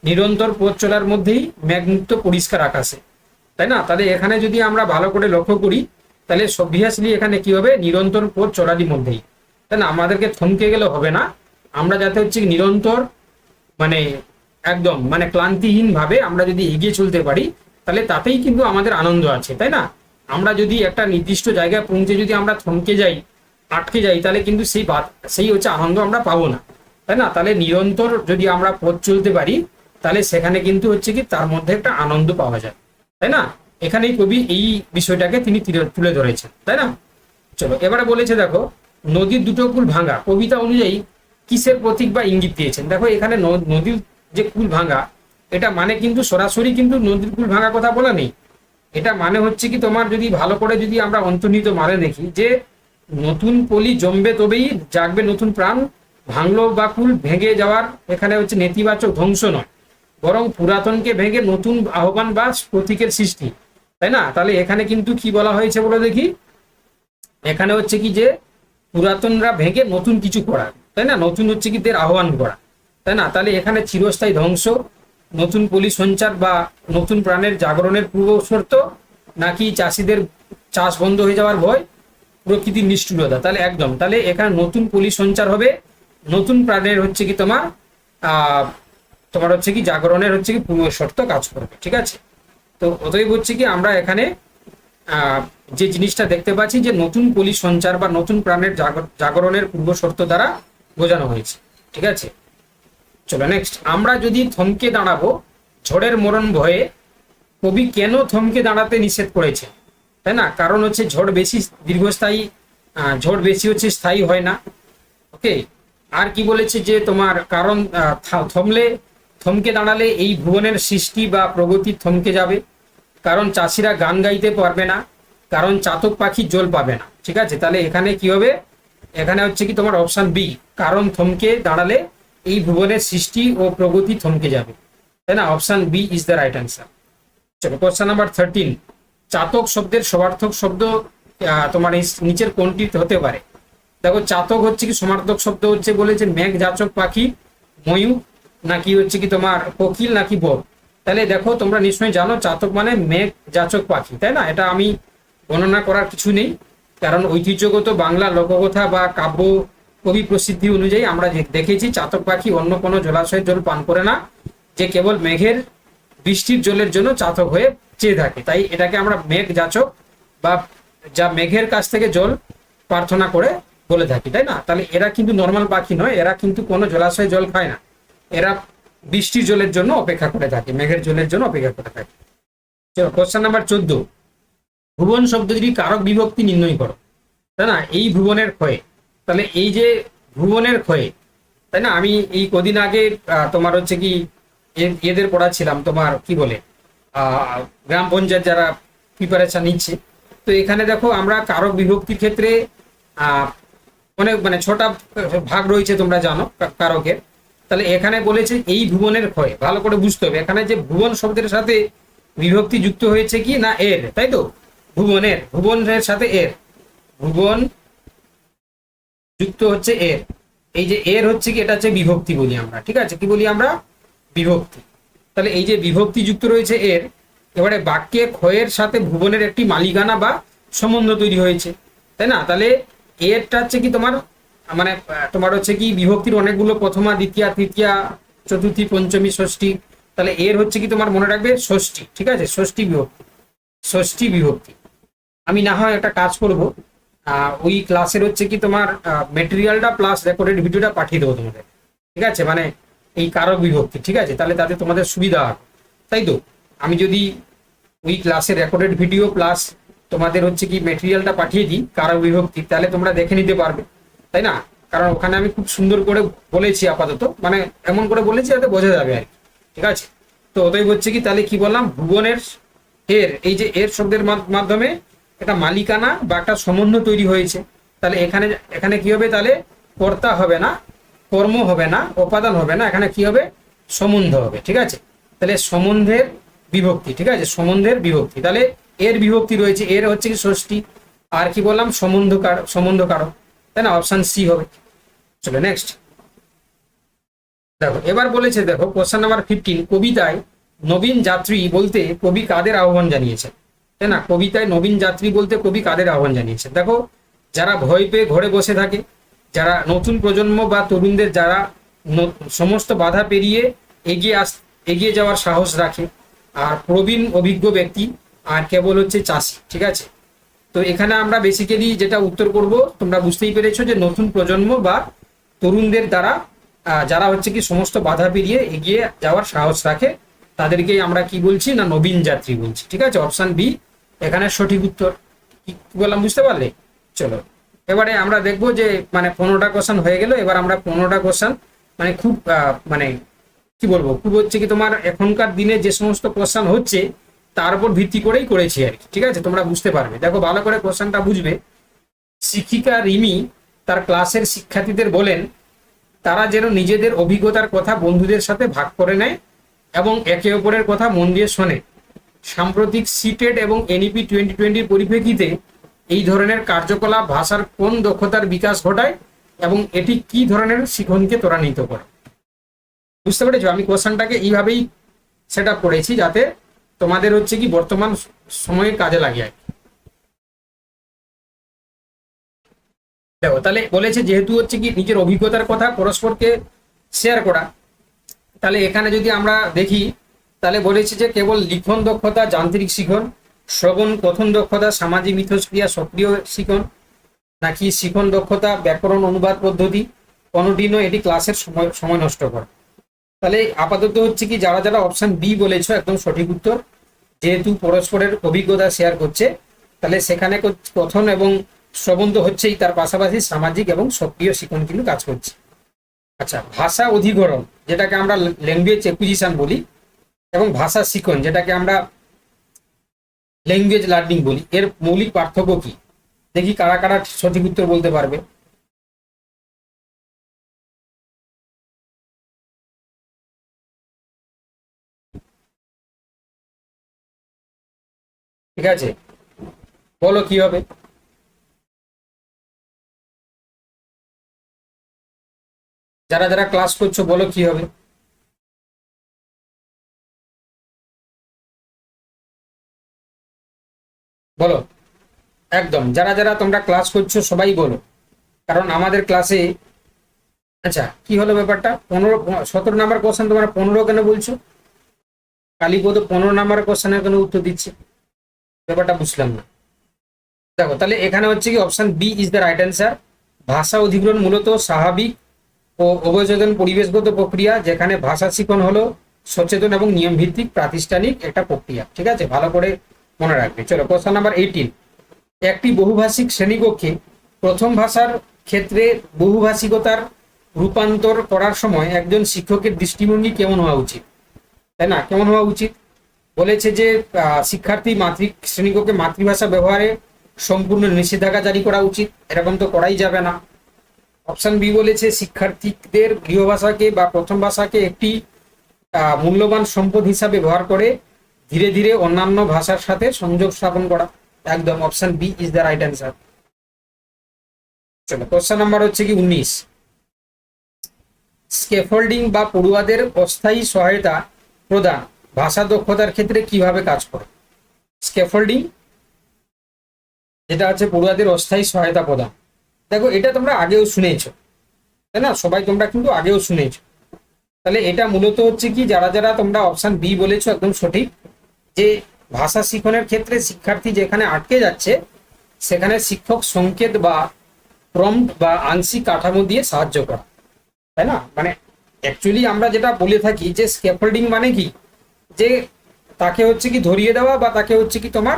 নিরন্তর পথ চলার মধ্যেই মেঘমুক্ত পরিষ্কার আকাশে, তাই না? তাহলে এখানে যদি আমরা ভালো করে লক্ষ্য করি, তাহলে অবভিয়াসলি এখানে কি হবে, নিরন্তর পথ চলারই মধ্যেই, তাই না? আমাদেরকে থমকে গেলে হবে না, আমরা যাতে হচ্ছে নিরন্তর মানে একদম মানে ক্লান্তিহীন ভাবে আমরা যদি এগিয়ে চলতে পারি, তাহলে তাতেই কিন্তু আমাদের আনন্দ আছে, তাই না? আমরা যদি একটা নির্দিষ্ট জায়গায় পৌঁছে যদি আমরা থমকে যাই, আটকে যাই, তাহলে কিন্তু সেই হচ্ছে আনন্দ আমরা পাবো না, তাই না? তাহলে নিরন্তর যদি আমরা পথ চলতে পারি, তাহলে সেখানে কিন্তু হচ্ছে কি তার মধ্যে একটা আনন্দ পাওয়া যায়, তাই না? এখানেই কবি এই বিষয়টাকে তিনি তুলে ধরেছেন, তাই না? চলো এবারে বলেছে দেখো, নদীর দুটো কূল ভাঙা, কবিতা অনুযায়ী কিসের প্রতীক বা ইঙ্গিত দিয়েছেন? দেখো এখানে নদীর যে কূল ভাঙা, এটা মানে কিন্তু সরাসরি কিন্তু নদীর কূল ভাঙা কথা বলা নেই। এটা মানে হচ্ছে কি, তোমার যদি ভালো করে যদি আমরা অন্তর্নিহিত মানে দেখি, যে নতুন পলি জমবে তবেই জাগবে নতুন প্রাণ, ভাঙলো বা কুল ভেঙে যাওয়ার এখানে হচ্ছে নেতিবাচক ধ্বংস নয়, বরং পুরাতনকে ভেঙে নতুন আহ্বান বা প্রতীকের সৃষ্টি, তাই না? তাহলে এখানে কিন্তু কি বলা হয়েছে বলে দেখি, এখানে হচ্ছে কি যে পুরাতনরা ভেঙে নতুন কিছু করা, তাই না? নতুন হচ্ছে কি দের আহ্বান করা, তাই না? তাহলে এখানে চিরস্থায়ী ধ্বংস, নতুন পলি সঞ্চার বা নতুন প্রাণের জাগরণের পূর্ব শর্ত, নাকি চাষিদের চাষ বন্ধ হয়ে যাওয়ার ভয়, প্রকৃতির নিষ্ঠুরতা? তাহলে একদম, তাহলে এখানে নতুন পলি সঞ্চার হবে, নতুন প্রাণের হচ্ছে কি তোমার তোমার হচ্ছে কি জাগরণের হচ্ছে কি পূর্ব শর্ত কাজ করবে, ঠিক আছে। তো অতএব হচ্ছে কি আমরা এখানে যে জিনিসটা দেখতে পাচ্ছি যে নতুন কলি সঞ্চার বা নতুন প্রাণের জাগরণের পূর্ব শর্ত দ্বারা বোঝানো হয়েছে, ঠিক আছে। চলো নেক্সট, আমরা যদি থমকে দাঁড়াবো ঝড়ের মরণ ভয়ে, কবি কেন থমকে দাঁড়াতে নিষেধ করেছে, তাই না? কারণ হচ্ছে ঝড় বেশি দীর্ঘস্থায়ী, ঝড় বেশি হচ্ছে স্থায়ী হয় না। ওকে, আর কি বলেছে যে তোমার কারণ থমকে দাঁড়ালে এই ভুবনের সৃষ্টি বা প্রগতি থমকে যাবে, কারণ চাষিরা গান গাইতে পারবে না, কারণ চাতক পাখি জল পাবে না, ঠিক আছে। তাহলে এখানে কি হবে, এখানে হচ্ছে কি তোমার অপশন বি, কারণ থমকে দাঁড়ালে এই ভুবনের সৃষ্টি ও প্রগতি থমকে যাবে, তাই না? Option B is the right answer. চলো কোশ্চেন নাম্বার 13, চাতক শব্দের সমার্থক শব্দ তোমার এই নিচের কোনটি হতে পারে? দেখো চাতক হচ্ছে কি সমার্থক শব্দ হচ্ছে বলেছে মেঘ যাচক পাখি, ময়ূর, নাকি হচ্ছে কি তোমার কোকিল, নাকি বক। তাহলে দেখো তোমরা নিশ্চয়ই জানো চাতক মানে মেঘ যাচক পাখি, তাই না? এটা আমি বর্ণনা করার কিছু নেই, কারণ ঐতিহ্যগত বাংলা লোককথা বা কাব্য কবি প্রসিদ্ধি অনুযায়ী আমরা দেখেছি চাতক পাখি অন্য কোনো জলাশয়ের জল পান করে না, যে কেবল মেঘের বৃষ্টির জলের জন্য চাতক হয়ে চেয়ে থাকে। তাই এটাকে আমরা মেঘ যাচক বা যা মেঘের কাছ থেকে জল প্রার্থনা করে বলে থাকি, তাই না? তাহলে এরা কিন্তু নর্মাল পাখি নয়, এরা কিন্তু কোনো জলাশয়ে জল খায় না, এরা বৃষ্টির জলের জন্য অপেক্ষা করে থাকে, মেঘের জলের জন্য অপেক্ষা করে থাকে। চলো কোশ্চেন নাম্বার 14, ভুবন শব্দটি কারক বিভক্তি নির্ণয় করো, তাই না? এই ভুবনের ক্ষয়ে, তাহলে এই যে ভুবনের ক্ষয়ে, তাই না? আমি এই কদিন আগে তোমার হচ্ছে কি এদের পড়াচ্ছিলাম, তোমার কি বলে গ্রাম পঞ্চায়েত যারা প্রিপারেশন নিচ্ছে। তো এখানে দেখো আমরা কারক বিভক্তির ক্ষেত্রে অনেক মানে 6টা ভাগ রয়েছে, তোমরা জানো কারকের। তাহলে এখানে বলেছে এই ভুবনের ক্ষয়, ভালো করে বুঝতে হবে এখানে যে ভুবন শব্দের সাথে বিভক্তি যুক্ত হয়েছে কি না এর, তাই তো? ভুবনের সাথে এর, ভুবন যুক্ত হচ্ছে এর, এই যে এর হচ্ছে কি এটা হচ্ছে বিভক্তি বলি আমরা, ঠিক আছে। কি বলি আমরা? বিভক্তি। তাহলে এই যে বিভক্তি যুক্ত রয়েছে এর, এবারে বাক্যে ক্ষয়ের সাথে ভুবনের একটি মালিকানা বা সম্বন্ধ তৈরি হয়েছে, তাই না? তাহলে এরটা হচ্ছে কি তোমার মানে তোমার হচ্ছে কি বিভক্তির অনেকগুলো প্রথমা, দ্বিতীয়া, তৃতীয়া, চতুর্থী, পঞ্চমী, ষষ্ঠী। তাহলে এর হচ্ছে কি তোমার মনে রাখবে ষষ্ঠী, ঠিক আছে, ষষ্ঠী বিভক্তি, ষষ্ঠী বিভক্তি। আমি না হয় একটা কাজ করব, ওই ক্লাসের হচ্ছে কি তোমার মেটেরিয়ালটা প্লাস রেকর্ডেড ভিডিওটা পাঠিয়ে দেবো তোমাদের, ঠিক আছে, মানে এই কারক বিভক্তি, ঠিক আছে। তাহলে তাতে তোমাদের সুবিধা হবে, তাই তো? আমি যদি ওই ক্লাসের রেকর্ডেড ভিডিও প্লাস তোমাদের হচ্ছে কি মেটেরিয়ালটা পাঠিয়ে দিই কারক বিভক্তি, তাহলে তোমরা দেখে নিতে পারবে, তাই না? কারণ ওখানে আমি খুব সুন্দর করে বলেছি, আপাতত মানে এমন করে বলেছি যাতে বোঝা যাবে আর কি, ঠিক আছে। তো ওটাই হচ্ছে কি, তাহলে কি বললাম, ভুবনের এর, এই যে এর শব্দের মাধ্যমে একটা মালিকানা বা একটা সম্বন্ধ তৈরি হয়েছে। তাহলে এখানে এখানে কি হবে, তাহলে কর্তা হবে না, কর্ম হবে না, উপাদান হবে না, এখানে কি হবে, সম্বন্ধ হবে, ঠিক আছে। তাহলে সম্বন্ধের বিভক্তি, ঠিক আছে, সম্বন্ধের বিভক্তি। তাহলে এর বিভক্তি রয়েছে, এর হচ্ছে কি ষষ্ঠী, আর কি বললাম সম্বন্ধ কারক, তাই না? অপশন সি হবে। চলো নেক্সট দেখো, এবার বলেছে দেখো কোশ্চেন নাম্বার 15, কবিতায় নবীন যাত্রী বলতে কবি কাদের আহ্বান জানিয়েছেন, তাই না? কবিতায় নবীন যাত্রী বলতে কবি কাদের আহ্বান জানিয়েছেন? দেখো যারা ভয় পেয়ে ঘরে বসে থাকে, যারা নতুন প্রজন্ম বা তরুণদের যারা সমস্ত বাধা পেরিয়ে এগিয়ে যাওয়ার সাহস রাখে, আর প্রবীণ অভিজ্ঞ ব্যক্তি, আর কেবল হচ্ছে চাষি, ঠিক আছে। তো এখানে আমরা বেসিক্যালি যেটা উত্তর করব, তোমরা বুঝতেই পেরেছো যে নতুন প্রজন্ম বা তরুণদের দ্বারা যারা হচ্ছে কি সমস্ত বাধা পেরিয়ে এগিয়ে যাওয়ার সাহস রাখে, তাদেরকেই আমরা কি বলছি না নবীন যাত্রী বলছি, ঠিক আছে। অপশন বি এখানে সঠিক উত্তর। কি বললাম বুঝতে পারলে? চলো এবারে আমরা দেখবো যে মানে 15টা কোশ্চেন হয়ে গেল। এবার আমরা 15টা কোশ্চেন মানে খুব মানে কি বলবো, খুব হচ্ছে কি তোমার এখনকার দিনে যে সমস্ত কোশ্চেন হচ্ছে তার উপর ভিত্তি করেই করেছি আর কি, ঠিক আছে। তোমরা বুঝতে পারবে, দেখো ভালো করে কোশ্চেনটা বুঝবে। শিক্ষিকা রিমি তার ক্লাসের শিক্ষার্থীদের বলেন তারা যেন নিজেদের অভিজ্ঞতার কথা বন্ধুদের সাথে ভাগ করে নেয় এবং একে অপরের কথা মন দিয়ে শোনে। সাম্প্রতিক সিটেট এবং এনইপি 2020 পরিপ্রেক্ষিতে এই ধরনের কার্যকলাপ ভাষার কোন দক্ষতার বিকাশ ঘটায় এবং এটি কি ধরনের শিখনকে ত্বরান্বিত করে? বুঝতে পেরেছো? আমি কোশ্চেনটাকে এইভাবেই সেট আপ করেছি যাতে তোমাদের হচ্ছে কি বর্তমান সময়ে কাজে লাগে। দেখো তাহলে বলেছে যেহেতু হচ্ছে কি নিজের অভিজ্ঞতার কথা পরস্পরকে শেয়ার করা, তাহলে এখানে যদি আমরা দেখি, তাহলে বলেছি যে কেবল লিখন দক্ষতা, যান্ত্রিক শিখন, শ্রবণ, কথন দক্ষতা, সামাজিক মিথস্ক্রিয়া, সক্রিয় শিখন, নাকি শিখন দক্ষতা, ব্যাকরণ, অনুবাদ পদ্ধতি, কোনোদিনও এটি ক্লাসের সময় সময় নষ্ট করে। তাহলে আপাতত হচ্ছে কি যারা যারা অপশন বি বলেছো একদম সঠিক উত্তর, যেহেতু পরস্পরের অভিজ্ঞতা শেয়ার করছে, তাহলে সেখানে কথন এবং শ্রবণ তো হচ্ছেই, তার পাশাপাশি সামাজিক এবং সক্রিয় শিখন কিন্তু কাজ করছে। আচ্ছা, ভাষা অধিগ্রহণ যেটাকে আমরা ল্যাঙ্গুয়েজ একুইজিশন বলি, এবং ভাষা শিখন যেটাকে আমরা ল্যাঙ্গুয়েজ লার্নিং বলি, এর মৌলিক পার্থক্য কি? দেখি কারা কারা সঠিক উত্তর বলতে পারবে। ঠিক আছে, বলো কি হবে। যারা যারা ক্লাস করছো বলো কি হবে। বলো, একদম যারা যারা তোমরা ক্লাস করছো সবাই বলো, কারণ আমাদের ক্লাসে, আচ্ছা কি হলো ব্যাপারটা, 17 নাম্বার কোশ্চেন তোমরা 15 কেন বলছো? কালীপদ 15 নাম্বার কোশ্চেনের কেন উত্তর দিচ্ছে? ব্যাপারটা বুঝলাম না। দেখো, তাহলে এখানে হচ্ছে কি option B is the right answer. ভাষা অধিগ্রহণ মূলত স্বাভাবিক ও অবচেতন পরিবেশগত প্রক্রিয়া, যেখানে ভাষা শিখন হলো সচেতন এবং নিয়ম ভিত্তিক প্রাতিষ্ঠানিক একটা প্রক্রিয়া। ঠিক আছে, ভালো করে মনে রাখবে। চলো কোশ্চেন নাম্বার 18। একটি বহুভাষিক শ্রেণীকক্ষে প্রথম ভাষার ক্ষেত্রে বহুভাষিকতার রূপান্তর করার সময় একজন শিক্ষকের দৃষ্টিভঙ্গি কেমন হওয়া উচিত? তাই না, কেমন হওয়া উচিত? বলেছে যে শিক্ষার্থী শ্রেণীকক্ষে মাতৃভাষা ব্যবহারে সম্পূর্ণ নিষেধাজ্ঞা জারি করা উচিত, এরকম তো করাই যাবে না। অপশন বি বলেছে শিক্ষার্থীদের গৃহভাষাকে বা প্রথম ভাষাকে একটি মূল্যবান সম্পদ হিসাবে ব্যবহার করে ধীরে ধীরে অন্যান্য ভাষার সাথে সংযোগ স্থাপন করা। একদম option B is the right answer. চলো কোশ্চেন নাম্বার হচ্ছে কি 19। স্কেফোল্ডিং বা পড়ুয়াদের অস্থায়ী সহায়তা প্রদান ভাষা দক্ষতার ক্ষেত্রে কিভাবে কাজ করে? স্কেফোল্ডিং যেটা হচ্ছে পড়ুয়াদের অস্থায়ী সহায়তা প্রদান, দেখো এটা তোমরা আগেও শুনেছো, তাই না, সবাই তোমরা কিন্তু আগেও শুনেছো। তাহলে এটা মূলত হচ্ছে কি যারা যারা তোমরা অপশন বি বলেছো একদম সঠিক, যে ভাষা শিখনের ক্ষেত্রে শিক্ষার্থী যেখানে আটকে যাচ্ছে সেখানে শিক্ষক সংকেত বা প্রম্পট বা আংশিক কাঠামো দিয়ে সাহায্য করা, তাই না। মানে অ্যাকচুয়ালি আমরা যেটা বলে থাকি যে স্ক্যাফোল্ডিং মানে কি, যে তাকে হচ্ছে কি ধরিয়ে দেওয়া বা তাকে হচ্ছে কি তোমার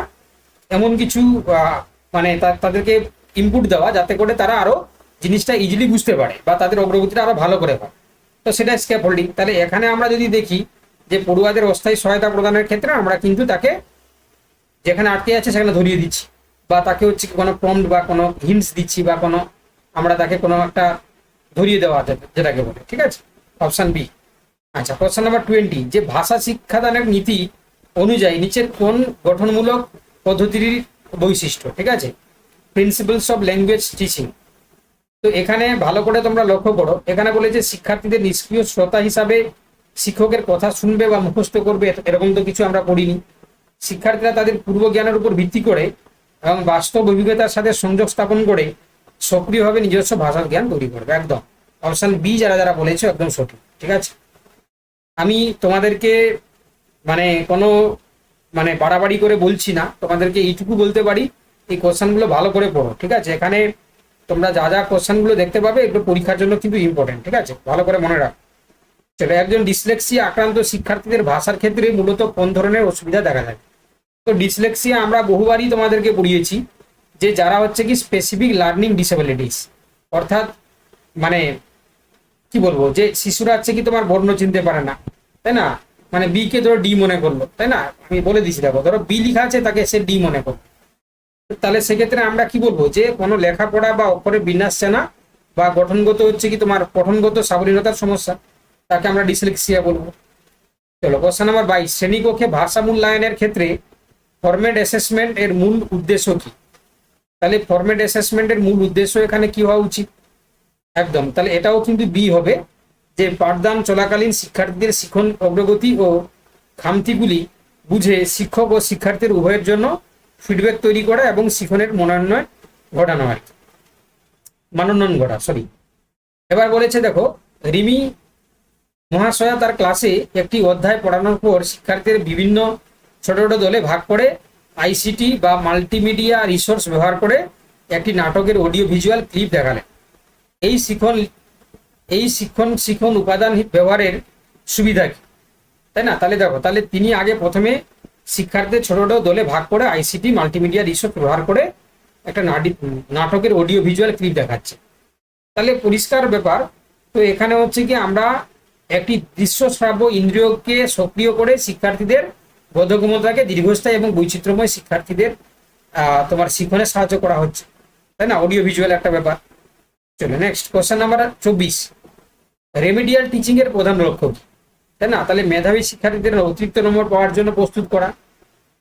এমন কিছু মানে তাদেরকে ইনপুট দেওয়া যাতে করে তারা আরো জিনিসটা ইজিলি বুঝতে পারে বা তাদের অগ্রগতিটা আরো ভালো করে পায়, তো সেটা স্ক্যাফোল্ডিং। তাহলে এখানে আমরা যদি দেখি যে পড়ুয়াদের অস্থায়ী সহায়তা প্রদানের ক্ষেত্রে আমরা কিন্তু তাকে যেখানে আটকে আছে সেখানে ধরিয়ে দিচ্ছি, বা তাকে হচ্ছে কোনো প্রম্পট বা কোনো হিন্টস দিচ্ছি, বা কোনো আমরা তাকে কোনো একটা ধরিয়ে দেওয়া যেটাকে বলে। ঠিক আছে, অপশন বি। আচ্ছা, কোশ্চেন নাম্বার 20। যে ভাষা শিক্ষাদানের নীতি অনুযায়ী নিচের কোন গঠনমূলক পদ্ধতির বৈশিষ্ট্য? ঠিক আছে, প্রিন্সিপালস অফ ল্যাঙ্গুয়েজ টিচিং। তো এখানে ভালো করে তোমরা লক্ষ্য করো, এখানে বলে যে শিক্ষার্থীদের নিষ্ক্রিয় শ্রোতা হিসাবে শিক্ষকের কথা শুনবে বা মুখস্থ করবে, এরকম তো কিছু আমরা পড়িনি। শিক্ষার্থীরা তাদের পূর্ব জ্ঞানের উপর ভিত্তি করে এবং বাস্তব অভিজ্ঞতার সাথে সংযোগ স্থাপন করে সক্রিয়ভাবে নিজস্ব ভাষার জ্ঞান তৈরি করবে। একদম অপশন বি যারা যারা বলেছো একদম সঠিক। ঠিক আছে, আমি তোমাদেরকে মানে কোনো মানে বাড়াবাড়ি করে বলছি না, তোমাদেরকে এইটুকু বলতে পারি এই কোশ্চেনগুলো ভালো করে পড়ো। ঠিক আছে, এখানে তোমরা যা যা কোশ্চেনগুলো দেখতে পাবে এগুলো পরীক্ষার জন্য কিন্তু ইম্পর্টেন্ট। ঠিক আছে, ভালো করে মনে রাখো। চলো, একজন ডিসলেক্সিয়া আক্রান্ত শিক্ষার্থীদের ভাষার ক্ষেত্রে মূলত কোন ধরনের অসুবিধা দেখা যায়? তো ডিসলেক্সিয়া আমরা বহুবারই তোমাদেরকে পড়িয়েছি যে যারা হচ্ছে কি স্পেসিফিক লার্নিং ডিসেবিলিটিস, অর্থাৎ মানে কি বলবো, যে শিশুরা হচ্ছে কি তোমার বর্ণ চিনতে পারে না, তাই না, মানে বি কে ধরো ডি মনে করলো, তাই না, আমি বলে দিচ্ছি, দেখো ধরো বি লেখা আছে তাকে সে ডি মনে করলো, তাহলে সেক্ষেত্রে আমরা কি বলবো, যে কোনো লেখাপড়া বা অক্ষরের বিন্যাস চেনা বা গঠনগত হচ্ছে কি তোমার পঠনগত সাবলীলতার সমস্যা, তাকে আমরা ডিসলেক্সিয়া বলবো। চলো কোশ্চেন নাম্বার 22। শ্রেণীকক্ষে ভাষা মূল্যায়নের ক্ষেত্রে ফরম্যাট অ্যাসেসমেন্ট এর মূল উদ্দেশ্য কি? তাহলে ফরম্যাট অ্যাসেসমেন্টের মূল উদ্দেশ্য এখানে কি হওয়া উচিত? একদম, তাহলে এটাও কিন্তু বি হবে, যে পাঠদান চলাকালীন শিক্ষার্থীদের শিখন অগ্রগতি ও খামতিগুলি বুঝে শিক্ষক ও শিক্ষার্থীর উভয়ের জন্য ফিডব্যাক তৈরি করা এবং শিখনের মনোনয়ন ঘটানো আর কি, মানোন্নয়ন ঘটা, সরি। এবার বলেছে দেখো রিমি মহাশয়া তার ক্লাসে একটি অধ্যায় পড়ানোর পর শিক্ষার্থীদের বিভিন্ন ছোট ছোট দলে ভাগ করে আইসিটি বা মাল্টিমিডিয়া রিসোর্স ব্যবহার করে একটি নাটকের অডিও ভিজুয়াল ক্লিপ দেখালেন। এই শিখন শিখন উপাদান ব্যবহারের সুবিধা কি, তাই না? তাহলে দেখো, তাহলে তিনি আগে প্রথমে শিক্ষার্থীদের ছোট ছোট দলে ভাগ করে আইসিটি মাল্টিমিডিয়া রিসোর্স ব্যবহার করে একটা নাটকের অডিও ভিজুয়াল ক্লিপ দেখাচ্ছে। তাহলে পরিষ্কার ব্যাপার। তো এখানে হচ্ছে কি আমরা একটি দৃশ্য শ্রাব্য ইন্দ্রিয়কে সক্রিয় করে শিক্ষার্থীদের বোধগম্যতাকে দীর্ঘস্থায়ী এবং বৈচিত্র্যময় শিক্ষার্থীদের তোমার শিখনে সাহায্য করা হচ্ছে, তাই না? অডিও ভিজুয়াল একটা ব্যাপার। চলো next question number 24। Remedial teaching এর প্রধান লক্ষ্য কি, তাই না? তাহলে মেধাবী শিক্ষার্থীদের অতিরিক্ত নম্বর পাওয়ার জন্য প্রস্তুত করা,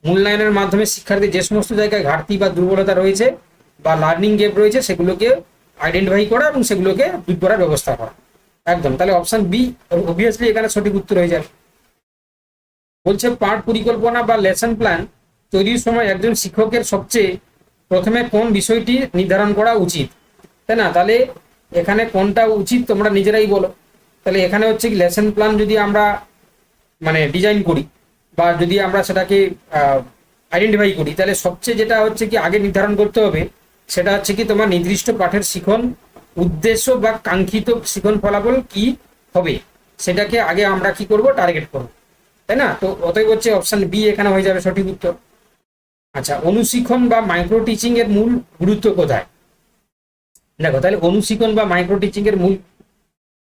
মূল্যায়নের মাধ্যমে শিক্ষার্থীর যে সমস্ত জায়গায় ঘাটতি বা দুর্বলতা রয়েছে বা লার্নিং গ্যাপ রয়েছে সেগুলোকে আইডেন্টিফাই করা এবং সেগুলোকে দূর করার ব্যবস্থা করা। একদম, তাহলে অপশন বি অবভিয়াসলি এখানে সঠিক উত্তর হয়ে যাবে। বলছে পাঠ পরিকল্পনা বা লেসন প্ল্যান তৈরির সময় একজন শিক্ষকের সবচেয়ে প্রথমে কোন বিষয়টি নির্ধারণ করা উচিত, তাই না? তাহলে এখানে কোনটা উচিত তোমরা নিজেরাই বলো। তাহলে এখানে হচ্ছে কি লেসন প্ল্যান যদি আমরা মানে ডিজাইন করি বা যদি আমরা সেটাকে আইডেন্টিফাই করি, তাহলে সবচেয়ে যেটা হচ্ছে কি আগে নির্ধারণ করতে হবে সেটা হচ্ছে কি তোমার নির্দিষ্ট পাঠের শিখন উদ্দেশ্য বা কাঙ্ক্ষিত শিখন ফলাফল কি হবে সেটাকে আগে আমরা কি করব, টার্গেট করব, তাই না? তো অতএব হচ্ছে অপশন বি এখানে হয়ে যাবে সঠিক উত্তর। আচ্ছা, অনুশিক্ষণ বা মাইক্রো টিচিং এর মূল গুরুত্ব কোথায়? দেখো, তাহলে অনুশিক্ষণ বা মাইক্রো টিচিং এর মূল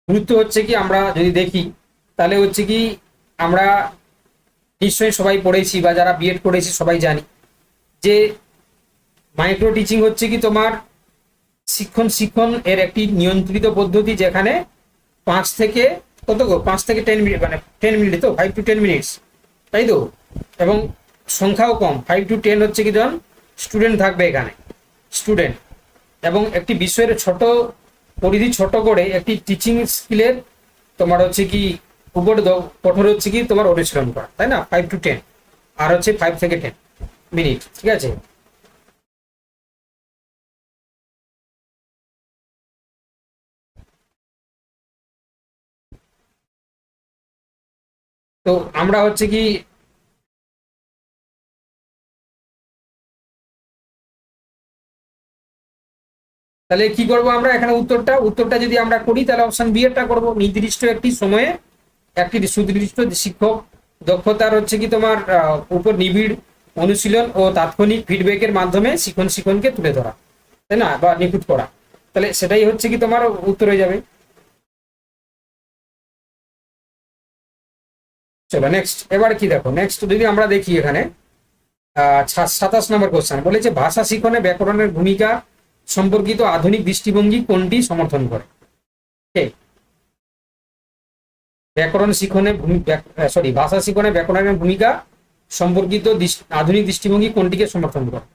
গুরুত্ব হচ্ছে কি আমরা যদি দেখি তাহলে হচ্ছে কি আমরা নিশ্চয়ই সবাই পড়েছি বা যারা বিএড করেছি সবাই জানি যে মাইক্রো টিচিং হচ্ছে কি তোমার শিক্ষণ এর একটি নিয়ন্ত্রিত পদ্ধতি, যেখানে 5 থেকে 10 মিনিট, মানে 10 মিনিট, তো 5 to 10 মিনিটস, তাই তো? এবং সংখ্যাও কম, 5 to 10 হচ্ছে কি জন স্টুডেন্ট থাকবে এখানে, স্টুডেন্ট, এবং একটি বিষয়ের ছোট পরিধি ছোট করে একটি টিচিং স্কিলের তোমার হচ্ছে কি উপর কঠোর হচ্ছে কি তোমার অনুশীলন করা, তাই না? 5 to 10 আর হচ্ছে 5 থেকে 10 মিনিট, ঠিক আছে? তো আমরা হচ্ছে কি তাহলে কি করব আমরা এখানে উত্তরটা যদি আমরা করি তাহলে অপশন বি এরটা করব। নির্দিষ্ট একটি সময়ে একটি সুনির্দিষ্ট শিক্ষক দক্ষতার হচ্ছে কি তোমার উপর নিবিড় অনুশীলন ও তাৎক্ষণিক ফিডব্যাকের মাধ্যমে শিক্ষণকে তুলে ধরা, তাই না, বা নিখুঁত করা। তাহলে সেটাই হচ্ছে কি তোমার উত্তর হয়ে যাবে। চলো নেক্সট, এবার কি দেখো, নেক্সট যদি আমরা দেখি এখানে 27 নম্বর কোশ্চেন বলেছে ভাষা শিখনে ব্যাকরণের ভূমিকা সম্পর্কিত আধুনিক দৃষ্টিভঙ্গি কোনটি সমর্থন করে? ব্যাকরণ শিখনে ভাষা শিখনে ব্যাকরণের ভূমিকা সম্পর্কিত আধুনিক দৃষ্টিভঙ্গি কোনটিকে সমর্থন করে?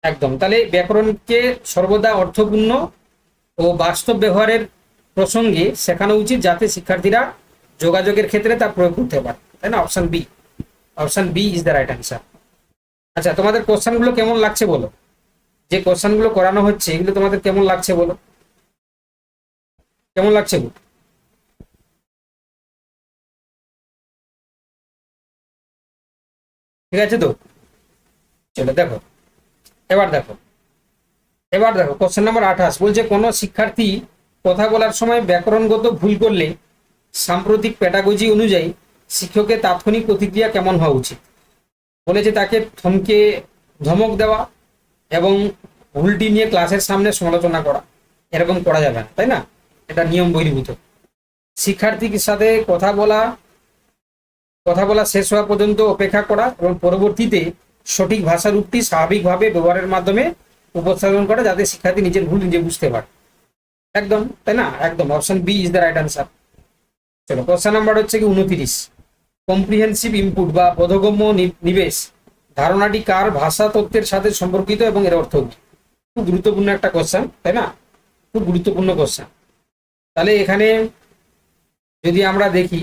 একদম, তাহলে ব্যাকরণকে সর্বদা অর্থপূর্ণ ও বাস্তব ব্যবহারের প্রসঙ্গে শেখানো উচিত যাতে শিক্ষার্থীরা যোগাযোগের ক্ষেত্রে তা প্রয়োগ করতে পারে, তাই না? Option B is the right answer. আচ্ছা, তোমাদের কোশ্চেনগুলো কেমন লাগছে বলো? যে কোশ্চেনগুলো করানো হচ্ছে এগুলো তোমাদের কেমন লাগছে বলো? কেমন লাগছে গো? ঠিক আছে তো? চলো দেখো, এবার দেখো কোশ্চেন নাম্বার 28 বলছে কোন শিক্ষার্থী কথা বলার সময় ব্যাকরণগত ভুল করলে সাম্প্রতিক প্যাডাগজি অনুযায়ী শিক্ষকের তাৎক্ষণিক প্রতিক্রিয়া কেমন হওয়া উচিত? বলেছে তাকে ধমক দেওয়া এবং ভুলটি নিয়ে ক্লাসের সামনে সমালোচনা করা, এরকম করা যাবে না, তাই না? এটা নিয়ম বহির্ভূত। শিক্ষার্থীর সাথে কথা বলা শেষ হওয়া পর্যন্ত অপেক্ষা করা এবং পরবর্তীতে সঠিক ভাষা রূপটি স্বাভাবিকভাবে ব্যবহারের মাধ্যমে উপস্থাপন করা যাতে শিক্ষার্থী নিজের ভুল নিজে বুঝতে পারে। একদম, তাই না? একদম, option B is the right answer. চলো কোশ্চেন নাম্বার হচ্ছে কি 29। কম্প্রিহেন্সিভ ইনপুট বা বোধগম্য নিবেশ ধারণাটি কার ভাষা তত্ত্বের সাথে সম্পর্কিত এবং এর অর্থ কি? খুব গুরুত্বপূর্ণ একটা কোশ্চেন, তাই না? খুব গুরুত্বপূর্ণ কোশ্চেন। তাহলে এখানে যদি আমরা দেখি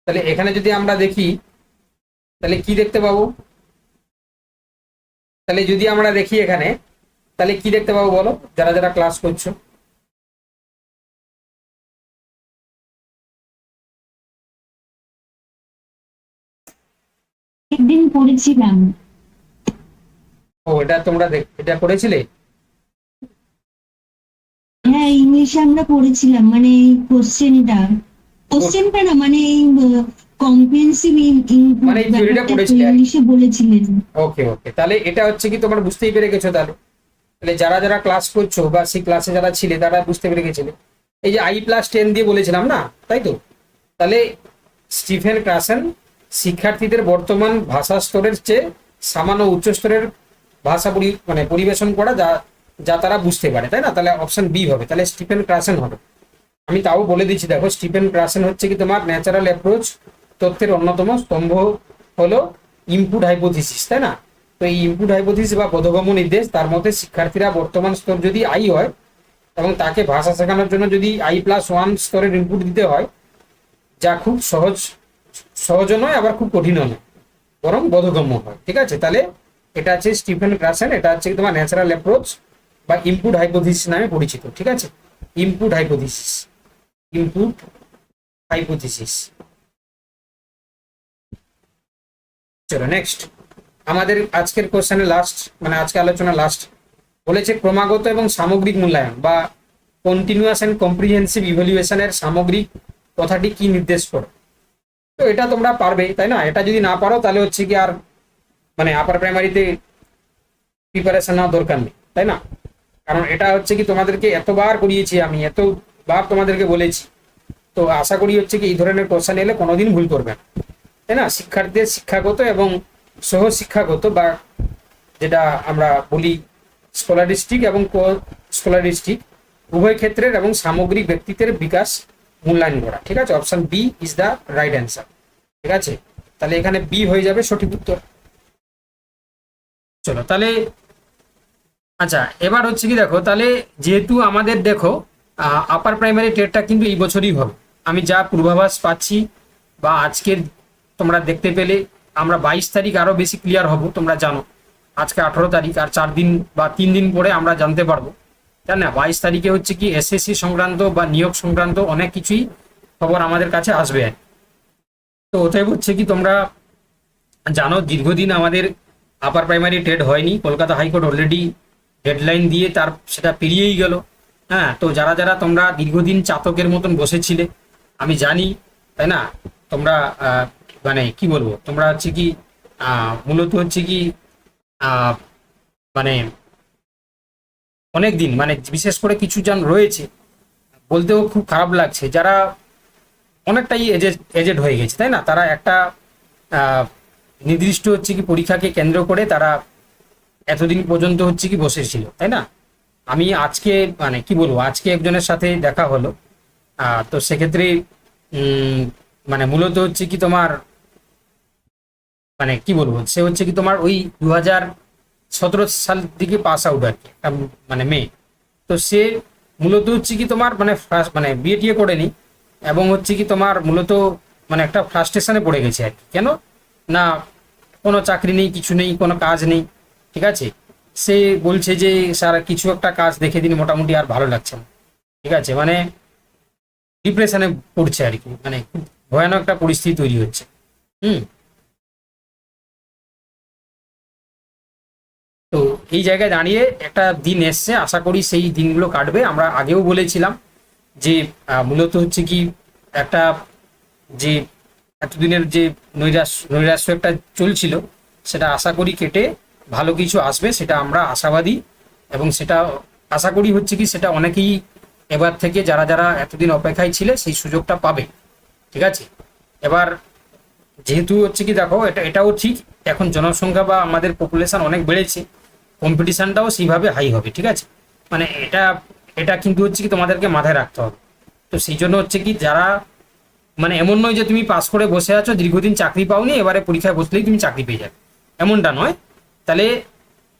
তাহলে এখানে যদি আমরা দেখি তাহলে কি দেখতে পাবো? তাহলে যদি আমরা দেখি এখানে, তাহলে কি দেখতে পাবো বলো, যারা যারা ক্লাস করছো? একদিন পড়েছিলাম। ও, এটা তোমরা এটা করেছিলে? হ্যাঁ, ইংলিশে আমরা পড়েছিলাম, মানে এই কোশ্চেনটা না, মানে এই কম্প্রিহেনসিভ মানে এই থিওরিটা পড়েছিলে আর কি। ইংলিশে বলেছিলেন। ওকে ওকে, তাহলে এটা হচ্ছে কি তোমরা বুঝতেই পেরে গেছো। তাহলে তাহলে যারা যারা ক্লাস করছো বা সেই ক্লাসে যারা ছিলে তারা বুঝতে পেরে গেছিলে। এই যে I+10 দিয়ে বলেছিলাম না, তাই তো? তাহলে স্টিফেন ক্রাসেন শিক্ষার্থীদের বর্তমান ভাষা স্তরের চেয়ে সামান্য উচ্চ স্তরের ভাষা মানে পরিবেশন করা, যা যা তারা বুঝতে পারে, তাই না? তাহলে অপশন বি হবে, তাহলে স্টিফেন ক্রাসেন হবে। আমি তাও বলে দিচ্ছি, দেখো স্টিফেন ক্রাসেন হচ্ছে কি তোমার ন্যাচারাল অ্যাপ্রোচ তথ্যের অন্যতম স্তম্ভ হলো ইনপুট হাইপোথিসিস, তাই না? তো এই ইনপুট হাইপোথিসিস বা বোধগম্য নির্দেশ, তার মতে শিক্ষার্থীরা বর্তমান স্তর যদি আই হয় এবং তাকে ভাষা শেখানোর জন্য যদি I+1 স্তরের ইনপুট দিতে হয়, যা খুব সহজও নয় আবার খুব কঠিনও নয়, বরং বোধগম্য হয়। ঠিক আছে, তাহলে এটা হচ্ছে স্টিফেন ক্রাসেন, এটা হচ্ছে কি তোমার ন্যাচারাল অ্যাপ্রোচ বা ইনপুট হাইপোথিসিস নামে পরিচিত। ঠিক আছে, ইনপুট হাইপোথিসিস, ইনপুট হাইপোথিসিস। চলো নেক্সট, আমাদের আজকের কোশ্চেনে লাস্ট, মানে আজকে আলোচনা লাস্ট বলেছে ক্রমাগত এবং সামগ্রিক মূল্যায়ন বা কন্টিনিউয়াস এন্ড কম্প্রিহেন্সিভ ইভ্যালুয়েশনের সামগ্রিক কথাটি কি নির্দেশ করে? তো এটা তোমরা পারবে, তাই না? এটা যদি না পারো তাহলে হচ্ছে কি আর মানে আপার প্রাইমারিতে প্রিপারেশন নেওয়ার দরকার নেই, তাই না? কারণ এটা হচ্ছে কি তোমাদেরকে এতবার করিয়েছি, আমি এতবার তোমাদেরকে বলেছি। তো আশা করি হচ্ছে কি এই ধরনের কোশ্চেন এলে কোনোদিন ভুল করবে না, তাই না? শিক্ষার্থীদের শিক্ষাগত এবং সহ শিক্ষাগত বা যেটা আমরা বলি স্কলারিস্টিক এবং কো স্কলারিস্টিক উভয় ক্ষেত্রের এবং সামগ্রিক ব্যক্তিত্বের বিকাশ মূল্যায়ন করা। ঠিক আছে, option B is the right answer. ঠিক আছে, তাহলে এখানে বি হয়ে যাবে সঠিক উত্তর। চলো তাহলে, আচ্ছা এবার হচ্ছে কি দেখো, তাহলে যেহেতু আমাদের দেখো আপার প্রাইমারি টেটটা কিন্তু এই বছরই হবে, আমি যা পূর্বাভাস পাচ্ছি বা আজকের তোমরা দেখতে পেলে, আমরা 22 তারিখ আরো বেশি ক্লিয়ার হব। তোমরা জানো আজকে 18 তারিখ, আর 4 দিন বা 3 দিন পরে আমরা জানতে পারবো, তাই না? 22 তারিখে হচ্ছে কি SSC সংক্রান্ত বা নিয়োগ সংক্রান্ত অনেক কিছুই খবর আমাদের কাছে আসবে। তো অতএব হচ্ছে কি তোমরা জানো দীর্ঘদিন আমাদের আপার প্রাইমারি টেট হয়নি, কলকাতা হাইকোর্ট অলরেডি ডেডলাইন দিয়ে সেটা পেরিয়েই গেল। হ্যাঁ, তো যারা যারা তোমরা দীর্ঘদিন চাতকের মতন বসেছিলে আমি জানি, তাই না? তোমরা মানে কি বলবো, তোমরা হচ্ছে কি মূলত হচ্ছে কি মানে অনেক দিন, মানে বিশেষ করে কিছু জন রয়েছে, বলতেও খুব খারাপ লাগছে, যারা অনেকটাই এজেড হয়ে গেছে, তাই না? তারা একটা নির্দিষ্ট হচ্ছে কি পরীক্ষাকে কেন্দ্র করে তারা এতদিন পর্যন্ত হচ্ছে কি বসেছিল, তাই না? আমি আজকে মানে কি বলবো, আজকে একজনের সাথে দেখা হলো, তো সেক্ষেত্রে মানে মূলত হচ্ছে কি তোমার মানে কি বলবো, সে হচ্ছে কি তোমার ওই 2017 সাল থেকে পাস আউট আর কি, মানে মে। তো সে মূলত হচ্ছে কি তোমার মানে মানে বিয়ে টিয়ে করেনি, এবং হচ্ছে কি তোমার মূলত মানে একটা ফ্রাস্ট্রেশনে পড়ে গেছে আর কি। কেন না, কোনো চাকরি নেই, কিছু নেই, কোনো কাজ নেই। ঠিক আছে, সে বলছে যে স্যার কিছু একটা কাজ দেখে দিন, মোটামুটি আর ভালো লাগছে না। ঠিক আছে, মানে ডিপ্রেশনে পড়ছে আর কি, মানে খুব ভয়ানক একটা পরিস্থিতি তৈরি হচ্ছে। হুম, তো এই জায়গায় দাঁড়িয়ে একটা দিন এসছে, আশা করি সেই দিনগুলো কাটবে। আমরা আগেও বলেছিলাম যে মূলত হচ্ছে কি একটা যে এতদিনের যে নৈরাশ্য একটা চলছিল, সেটা আশা করি কেটে ভালো কিছু আসবে, সেটা আমরা আশাবাদী। এবং সেটা আশা করি হচ্ছে কি সেটা অনেকেই এবার থেকে যারা যারা এতদিন অপেক্ষায় ছিলে সেই সুযোগটা পাবে। ঠিক আছে, এবার যেহেতু হচ্ছে কি দেখো, এটাও ঠিক, এখন জনসংখ্যা বা আমাদের পপুলেশন অনেক বেড়েছে, কম্পিটিশনটাও সেইভাবে হাই হবে। ঠিক আছে, মানে এটা এটা কিন্তু হচ্ছে কি তোমাদেরকে মাথায় রাখতে হবে। তো সেই জন্য হচ্ছে কি যারা মানে এমন নয় যে তুমি পাস করে বসে আছো, দীর্ঘদিন চাকরি পাওনি, এবারে পরীক্ষায় বসলেই তুমি চাকরি পেয়ে যাবে, এমনটা নয়। তাহলে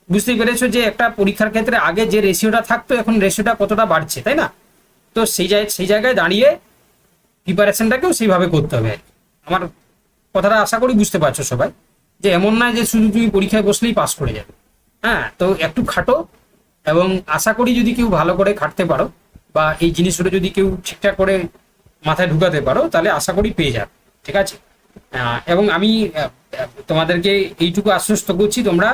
বুঝতেই পেরেছো যে একটা পরীক্ষার ক্ষেত্রে আগে যে রেশিওটা থাকতো, এখন রেশিওটা কতটা বাড়ছে, তাই না? তো সেই জায়গায় দাঁড়িয়ে প্রিপারেশনটাকেও সেইভাবে করতে হবে আর কি। আমার কথাটা আশা করি বুঝতে পারছো সবাই। যে এমন না যে শুধু তুমি পরীক্ষায় বসলেই পাস করে যাবে। হ্যাঁ, তো একটু খাটো, এবং আশা করি যদি কেউ ভালো করে খাটতে পারো বা এই জিনিসগুলো যদি কেউ ঠিকঠাক করে মাথায় ঢুকাতে পারো, তাহলে আশা করি পেয়ে যাবে। ঠিক আছে, এবং আমি তোমাদেরকে এইটুকু আশ্বস্ত করছি, তোমরা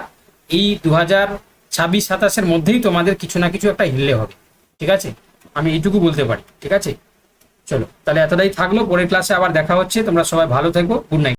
এই 2026-27-এর মধ্যেই তোমাদের কিছু না কিছু একটা হিললে হবে। ঠিক আছে, আমি এইটুকু বলতে পারি। ঠিক আছে, চলো তাহলে এতটাই থাকলো, পরের ক্লাসে আবার দেখা হচ্ছে। তোমরা সবাই ভালো থেকো, গুড নাইট।